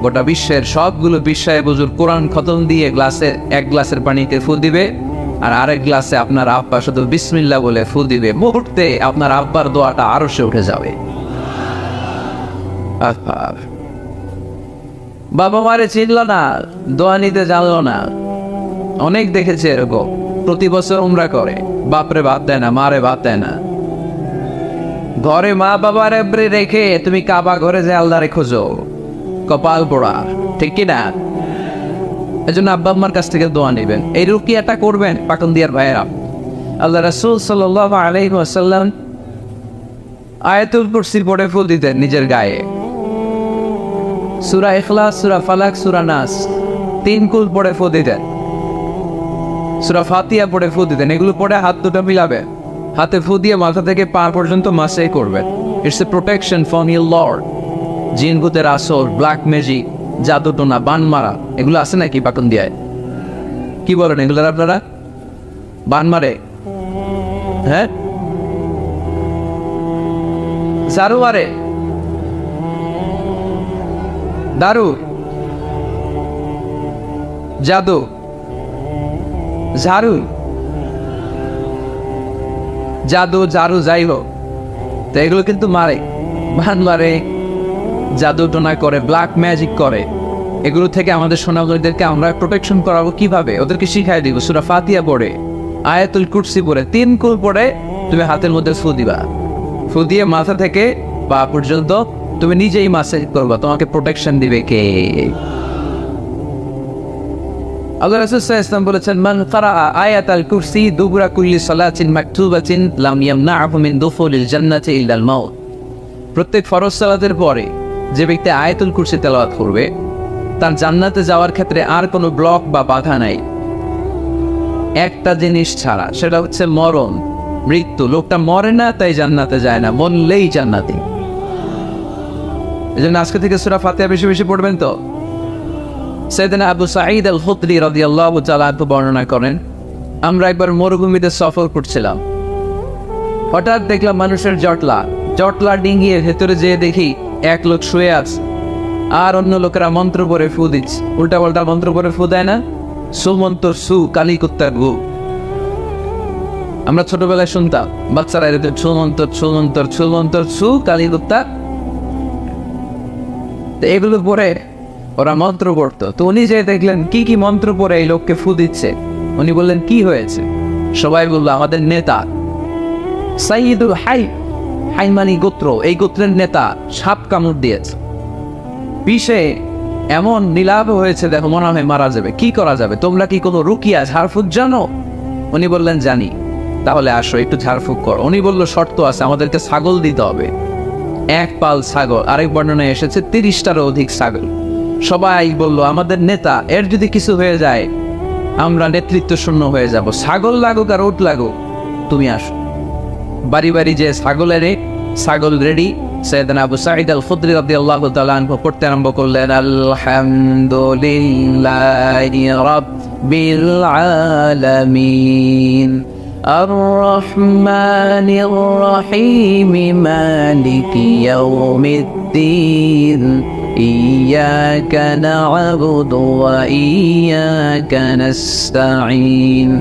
গোটা বিশ্বের সবগুলো বিশ্বায় বুজুর কোরআন খতম দিয়ে গ্লাসে এক গ্লাসের পানিতে ফুল দিবে, আর আরেক গ্লাসে আপনার আব্বা শুধু বিসমিল্লাহ বলে ফুল দিবে, মুহূর্তে আপনার আব্বার দোয়াটা আরশে উঠে যাবে। বাবা মারে চিনল না, দোয়া নিতে জানলো না। অনেক দেখেছে এরকম, প্রতি বছর উমরা করে, বাপরে ভাত দেয় না, মারে ভাত দেয় না। ঘরে মা বাবার রেখে তুমি কাবা ঘরে যে আল্লাহরে খোঁজো, কপাল পোড়া, ঠিক কিনা? এই জন্য আব্বা আম্মার কাছ থেকে দোয়া নেবেন, এই রুকিয়াটা করবেন। পাকুন দিয়ার ভাইয়েরা, আল্লাহ রাসূল সাল্লাল্লাহু আলাইহি ওয়াসাল্লাম আয়াতুল কুরসি পড়ে ফুল দিতেন নিজের গায়ে। সূরা ইখলাস, সূরা ফালাক, সূরা নাস 3 কুল পড়ে ফুল দিতেন। সূরা ফাতিহা পড়ে ফুল দিতেন। এগুলো পড়ে হাত দুটো মিলাবে, হাতে ফু দিয়ে মাথা থেকে পা পর্যন্ত মাসাই করবেন। It's a protection from your Lord. জিন ভূতের আসর, ব্ল্যাক ম্যাজিক, জাদু টোনা, বান মারা, এগুলো আছে নাকি পাকুন দিয়ায়? কি বলেন এগুলোর আপনারা? বান মারে? হ্যাঁ, ঝাড়ু মারে, দারু, জাদু, ঝাড়ু, জাদু, ঝাড়ু, যাই হোক, তো এগুলো কিন্তু মারে, বান মারে, জাদু টোনা করে, ব্ল্যাক ম্যাজিক করে। এগুলো থেকে আমাদের সোনাগুলিদেরকে আমরা প্রোটেকশন করাবো কিভাবে? ওদেরকে শিখাই দিব। সূরা ফাতিহা পড়ে, আয়াতুল কুরসি পড়ে, 3 কুল পড়ে তুমি হাতের মধ্যে ফু দিবা। ফু দিয়ে মাথা থেকে পা পর্যন্ত তুমি নিজেই মাসাজ করবা। তোমাকে প্রোটেকশন দিবে কে? আল্লাহ রাসূল সাল্লাল্লাহু আলাইহি ওয়াসাল্লাম বলেছেন, মান ক্বারা আয়াতাল কুরসি দুবুরা কুল্লি সালাতিন মাকতুবাতিন লাম ইয়ামনাহু মিন দুখুলিল জান্নাতি ইল্লাল মাউত। প্রত্যেক ফরজ সালাতের পরে যে ব্যক্তি আয়াতুল কুরসি তেলাওয়াত করবে, তার জান্নাতে যাওয়ার ক্ষেত্রে আর কোনো ব্লক বা বাধা নাই, একটা জিনিস ছাড়া, সেটা হচ্ছে মরণ, মৃত্যু। লোকটা মরে না তাই জান্নাতে যায় না, মরলেই জান্নাতি। এজন্য আজকে থেকে সূরা ফাতিহা বেশি বেশি পড়বেন। তো সাইয়েদনা আবু সাঈদ আল খুদরি রাদিয়াল্লাহু তাআলা বর্ণনা করেন, আমরা একবার মরুভূমিতে সফর করছিলাম, হঠাৎ দেখলাম মানুষের জটলা ডিঙ্গিয়ে ভেতরে যেয়ে দেখি এক লোক শুয়ে আছে, আর অন্য লোকেরা মন্ত্র পড়ে ফু দিচ্ছে। উল্টা পাল্টা মন্ত্র পড়ে ফু দেয় না, সুমন্তর সু কালী কুত্তার গু। আমরা ছোটবেলায় শুনতাম বাচ্চারা এরকম ছুমন্তর সু কালী কুত্তা, এগুলো পরে ওরা মন্ত্র পড়তো। তো উনি যে দেখলেন কি কি মন্ত্র পড়ে এই লোককে ফু দিচ্ছে, উনি বললেন কি হয়েছে? সবাই বললো আমাদের নেতা সাইয়্যিদুল হাই, হাইমানি গোত্র, এই গোত্রের নেতা সাপ কামড় দিয়েছে, বিষে এমন নীলাভ হয়েছে, দেখো মনে হয় মারা যাবে, কি করা যাবে? তোমরা কি কোনো রুকিয়া ঝাড়ফুঁক জানো? উনি বললেন জানি। তাহলে আসো একটু ঝাড়ফুঁক করো। উনি বললো শর্ত আছে, আমাদেরকে ছাগল দিতে হবে, 1 পাল ছাগল। আরেক বর্ণনায় এসেছে 30টারও অধিক ছাগল। সবাই বললো আমাদের নেতা, এর যদি কিছু হয়ে যায় আমরা নেতৃত্ব শূন্য হয়ে যাব, ছাগল লাগুক আর উট লাগুক, তুমি আসো। বাড়ি বাড়ি যে ছাগল রেডি, সাইয়েদনা আবু সাঈদ আল খুদরি রাদিয়াল্লাহু তাআলা আনহু পড়তে আরম্ভ করলেন, আলহামদুলিল্লাহি রাব্বিল আলামিন আর-রাহমানির রাহিম মালিকি ইয়াউমিদ্দিন ইয়্যাকা না'বুদু ওয়া ইয়্যাকা নাস্তাঈন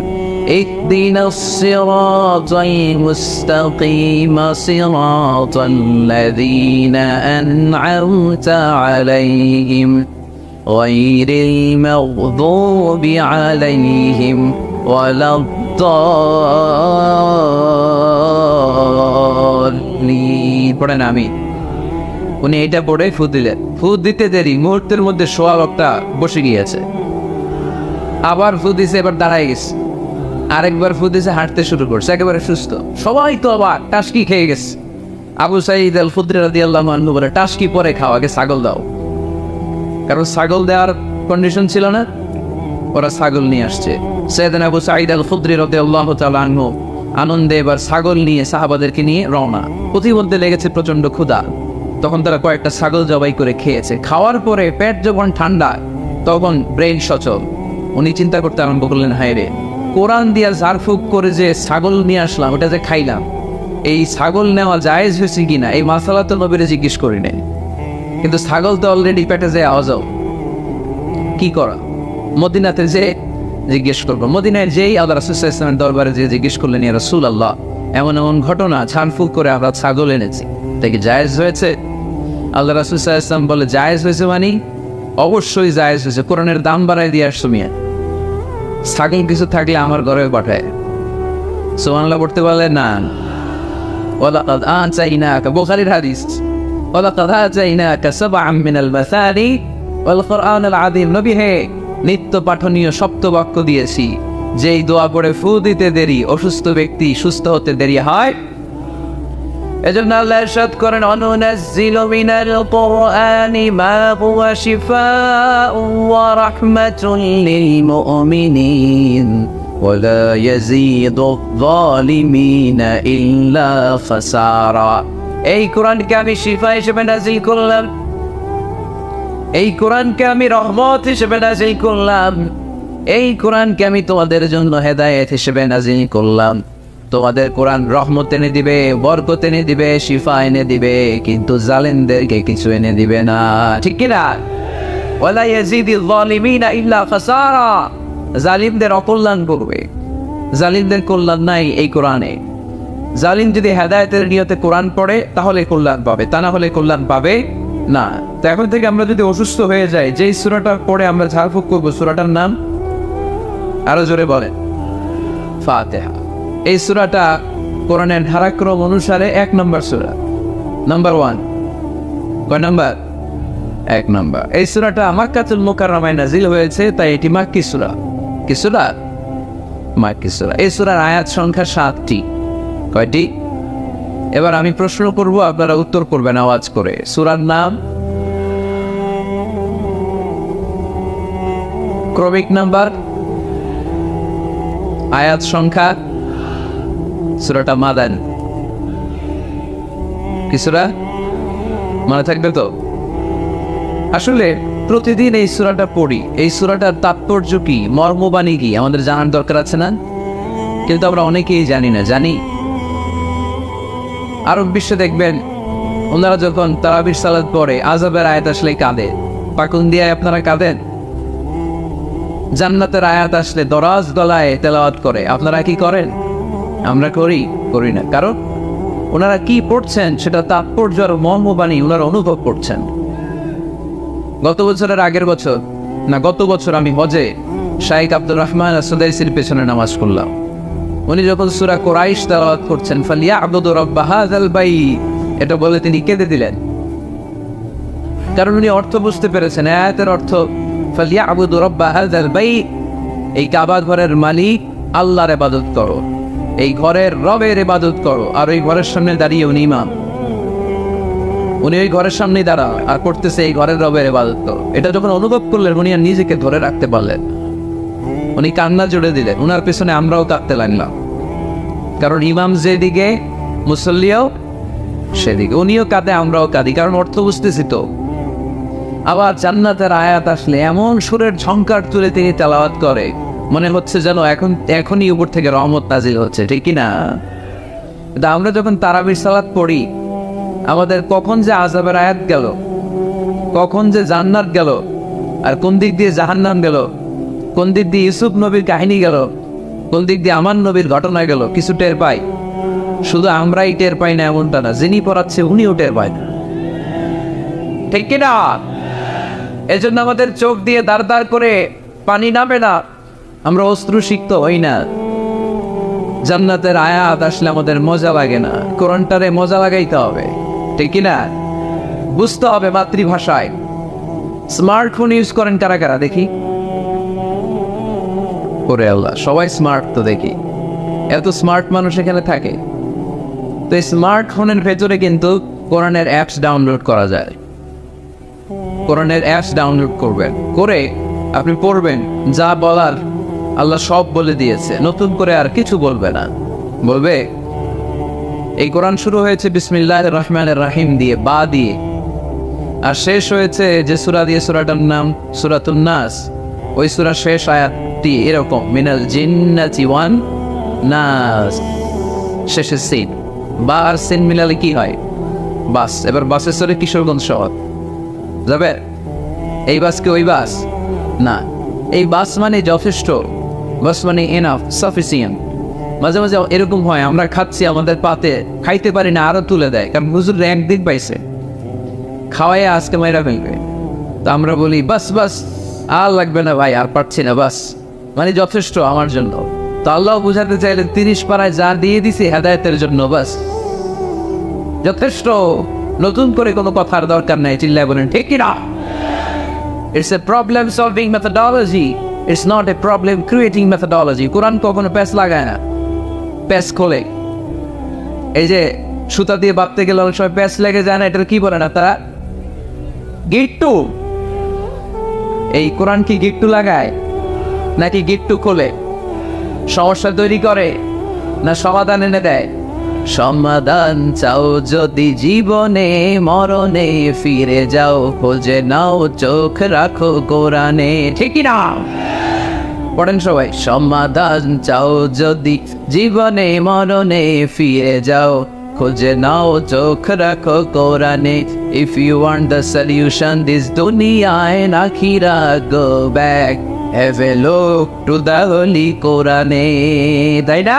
اهدنا الصراط المستقيم صراط الذين أنعمت عليهم غير المغضوب عليهم ولا الضالين পড়েন আমিন। উনি এটা পড়ে ফু দিলেন। ফু দিতে দেরি মুহূর্তের মধ্যে সোয়াবটা বসে গিয়েছে। আবার ফু দিছে, এবার দাঁড়ায় গেছে। আরেকবার ফু দিছে, হাঁটতে শুরু করছে, একেবারে সুস্থ। সবাই তো আবার টাসকি খেয়ে গেছে। আবু সাঈদ আল খুদরি রাদিয়াল্লাহু আনহু বলে, টাসকি পরে খাও, আগে ছাগল দাও। কারণ ছাগল দেওয়ার কন্ডিশন ছিল না, ওরা ছাগল নিয়ে আসছে। সাইয়েদনা আবু সাঈদ আল খুদরি রাদিয়াল্লাহু তাআলা আনহু আনন্দে এবার ছাগল নিয়ে সাহাবাদেরকে নিয়ে রওনা। প্রতিমধ্যে লেগেছে প্রচন্ড ক্ষুধা, তখন তারা কয়েকটা ছাগল জবাই করে খেয়েছে। খাওয়ার পরে পেট যখন ঠান্ডা, তখন ব্রেন সচল। উনি চিন্তা করতে আরম্ভ করলেন, হায় রে, কোরআন দিয়া ঝাড়ফুঁক করে যে ছাগল নিয়ে আসলাম, ওটা যে খাইলাম, এই ছাগল নেওয়া জায়েজ হয়েছে কিনা এই মাসালা তো নবীরে জিজ্ঞেস করি নাই, কিন্তু ছাগল তো অলরেডি পেটে যে আওয়াজও কি করা, মদিনাতে যে জিজ্ঞেস করবো। মদিনায় যেই আল্লাহ রাসূল সাল্লাল্লাহু আলাইহি ওয়াসাল্লামের দরবারে যে জিজ্ঞেস করলেন, ইয়া রাসূলুল্লাহ, এমন এমন ঘটনা, ঝাড়ফুঁক করে আমরা ছাগল এনেছি, তাই কি জায়েজ হয়েছে? আল্লাহ রাসূল সাল্লাল্লাহু আলাইহি ওয়াসাল্লাম বলে, জায়েজ হয়েছে মানে অবশ্যই জায়েজ হয়েছে, কোরআনের দাম বাড়ায় দিয়ে আসছো মিয়া। ছাগল কিছু থাকলে আমার ঘরে পাঠায়। সুবহানাল্লাহ পড়তে বলে না। ওয়ালাকাদ আতাইনাকা, বুখারীর হাদিস, ওয়ালাকাদ আতাইনাকা সাবআম মিনাল মাসানি ওয়াল কুরআনুল আযীম। নবী হে, নিত্য পাঠনীয় সপ্তবাক্য দিয়েছি, যেই দোয়া পড়ে ফু দিতে দেরি অসুস্থ ব্যক্তি সুস্থ হতে দেরি হয়। এজন্য আল্লাহ ইরশাদ করেন, অনুনাজ্জিলু মিনাল কুরআনি মা হুয়া শিফাউন ওয়া রাহমাতুল লিল মুমিনিন ওয়া লা ইয়াজিদুয যালিমিনা ইল্লা খাসারা। এই কোরআনকে আমি শিফা হিসেবে নাযিল করলাম, এই কোরআনকে আমি রহমত হিসেবে নাযিল করলাম, এই কোরআনকে আমি তোমাদের জন্য হেদায়েত হিসেবে নাযিল করলাম। তোমাদের কোরআন রহমত এনে দিবে, বরকত এনে দিবে, শিফা এনে দিবে, কিন্তু জালেমদেরকে কিছু এনে দিবে না, ঠিক কিনা? ওয়ালা ইয়াজিদিল যালিমিনা ইল্লা খাসারা। জালিমদের অকল্যাণ করবে, জালিমদের কল্যাণ নাই এই কোরআনে। জালিম যদি হেদায়েতের নিয়তে কোরআন পড়ে তাহলে কল্যাণ পাবে, তা না হলে কল্যাণ পাবে না। তো এখন থেকে আমরা যদি অসুস্থ হয়ে যাই, যেই সূরাটা পড়ে আমরা ঝাড়ফুঁক করবো, সূরাটার নাম আরো জোরে বলেন, ফাতিহা। এই সূরাটা কোরআনের ধারাক্রম অনুসারে 1 নম্বর সূরা, নাম্বার 1। কয় নাম্বার? 1 নম্বর। এই সূরাটা মক্কাতুল মুকাররমায় নাযিল হয়েছে, তাই এটি মাক্কি সূরা। কি সূরা? মাক্কি সূরা। এই সূরার আয়াত সংখ্যা 7টি। কয়টি? এবার আমি প্রশ্ন করব, আপনারা উত্তর করবেন আওয়াজ করে। সূরার নাম, ক্রমিক নাম্বার, আয়াত সংখ্যা। সূরাটা মাদানী। কি সূরা? মনে থাকবে তো? আসলে প্রতিদিন এই সূরাটা পড়ি, এই সূরাটার তাৎপর্য কি, মর্মবাণী কি আমাদের জানার দরকার আছে না? কিন্তু আমরা অনেকেই জানি না। জানি আরব বিশ্বে দেখবেন, ওনারা যখন তারাবির সালাত পড়ে, আযাবের আয়াত আসলে কাঁদে। পাকুন দিয়ে আপনারা কাঁদেন? জান্নাতের আয়াত আসলে দরাজ গলায় তেলাওয়াত করে, আপনারা কি করেন? আমরা করি না। কারণ ওনারা কি পড়ছেন সেটা তাৎপর্য আর মর্মবাণী ওনারা অনুভব করছেন। গত বছরের আগের বছর না, গত বছর আমি হজে শাইখ আব্দুর রহমান আস-সুদাইসির পেছনে নামাজ পড়লাম। উনি যখন সূরা কুরাইশ তেলাওয়াত করছেন, ফালিয়াবুদু রাব্বা হাযাল বাইত, এটা বলে তিনি কেঁদে দিলেন। কারণ উনি অর্থ বুঝতে পেরেছেন, আয়াতের অর্থ ফালিয়াবুদু রাব্বা হাযাল বাইত, এই কাবা ঘরের মালিক আল্লাহর ইবাদত করো, এই ঘরের রবের ইবাদত করো। আর ওই ঘরের সামনে দাঁড়িয়ে উনি ইমাম, উনি ওই ঘরের সামনেই দাঁড়া আর করতেছে এই ঘরের রবের ইবাদত করো। এটা যখন অনুভব করলেন, উনি আর নিজেকে ধরে রাখতে পারলেন, উনি কান্না জুড়ে দিলেন। উনার পেছনে আমরাও কাঁদতে লাগলাম, কারণ ইমাম যেদিকে মুসল্লিও সেদিকে উনিও কাঁদে, আমরাও কাঁদি, কারণ অর্থ বুঝতেছি তো। আবার জান্নাতের আয়াত আসলে এমন সুরের ঝংকার তুলে তিনি তেলাওয়াত করে, মনে হচ্ছে যেন এখনই উপর থেকে রহমত নাজিল হচ্ছে, ঠিক কি না? আমরা যখন তারাবির সালাত পড়ি, আমাদের কখন যে আযাবের আয়াত গেল, কখন যে জান্নাত গেল, আর কোন দিক দিয়ে জাহান্নাম গেল, কোন দিক দিয়ে ইউসুফ নবীর কাহিনী গেল, কোন দিক দিয়ে আমার নবীর ঘটনা গেল, কিছু টের পাই। শুধু আমরাই টের পাই না এমনটা না, যিনি পড়াচ্ছে উনিও টের পায় না, ঠিক কিনা? এজন্য আমাদের চোখ দিয়ে দাঁড় দাঁড় করে পানি নামে না, আমরা অশ্রুসিক্ত হই না। জান্নাতের আয়াত আসলে আমাদের মজা লাগে না, কোরআনটারে মজা লাগাইতে হবে, ঠিক কিনা? বুঝতে হবে মাতৃভাষায়। স্মার্টফোন ইউজ করেন কারা কারা দেখি? ওরে আল্লাহ, সবাই স্মার্ট তো দেখি, এত স্মার্ট মানুষ এখানে থাকে। তো এই স্মার্টফোনের ভেতরে কিন্তু কোরআনের অ্যাপস ডাউনলোড করা যায়। কোরআনের অ্যাপস ডাউনলোড করবেন, করে আপনি পড়বেন, যা বলার আল্লাহ সব বলে দিয়েছে, নতুন করে আর কিছু বলবে না। বলবে এই কোরআন শুরু হয়েছে বিসমিল্লাহির রহমানির রহিম দিয়ে, বা দিয়ে, আর শেষ হয়েছে যে সূরা দিয়ে, সূরাটার নাম সূরাতুন নাস, ওই সূরার শেষ আয়াতটি এরকম, মিনাল জিন্নাতি ওয়ান নাস, শেষে সিন, বা আর সিন মিলালে কি হয়? বাস। এবার বাসের সরে কিশোরগঞ্জ শহর যাবে, এই বাস কি ওই বাস না, এই বাস মানে যথেষ্ট, বাস মানে এনাফ, সাফিসিয়েন্ট। মাঝে মাঝে এরকম হয়, আমরা খাচ্ছি, আমাদের পাতে খাইতে পারি না, আরো তুলে দেয়, কারণ হুজুর একদিন পাইছে, খাওয়াই আজকে মাইরা ফেলবে। তো আমরা বলি বাস বাস, আর লাগবে না ভাই, আর পারছি না, বাস মানে যথেষ্ট আমার জন্য। তো আল্লাহ বুঝাতে চাইলে 30 পারায় যা দিয়ে দিছি হেদায়েতের জন্য, বাস যথেষ্ট, নতুন করে কোনো কথার দরকার নাই। চিল্লায় বলেন ঠিক কিনা? It's a problem solving methodology, it's not a problem creating methodology. কোরআন কখনো প্যাচ লাগায় না, প্যাচ খোলে। এই যে সুতা দিয়ে বাঁধতে গেলে অনেক সময় প্যাচ লেগে যায় না, এটার কি বলে না তারা? গিট্টু। এই কোরআন কি গিট্টু লাগায় নাকি গিট্টু খোলে? সমস্যা তৈরি করে না সমাধান এনে দেয়? সমাধান চাও যদি জীবনে মরণে, ফিরে যাও খোঁজে নাও, চোখ রাখো কোরআনে, ঠিক না? পড়েন সবাই, সমাধান চাও যদি জীবনে মরণে, ফিরে যাও খোঁজে নাও, চোখ রাখো কোরআনে। If you want the solution this dunya and akhirah, go back, have a look to the holy কোরআনে, তাই না?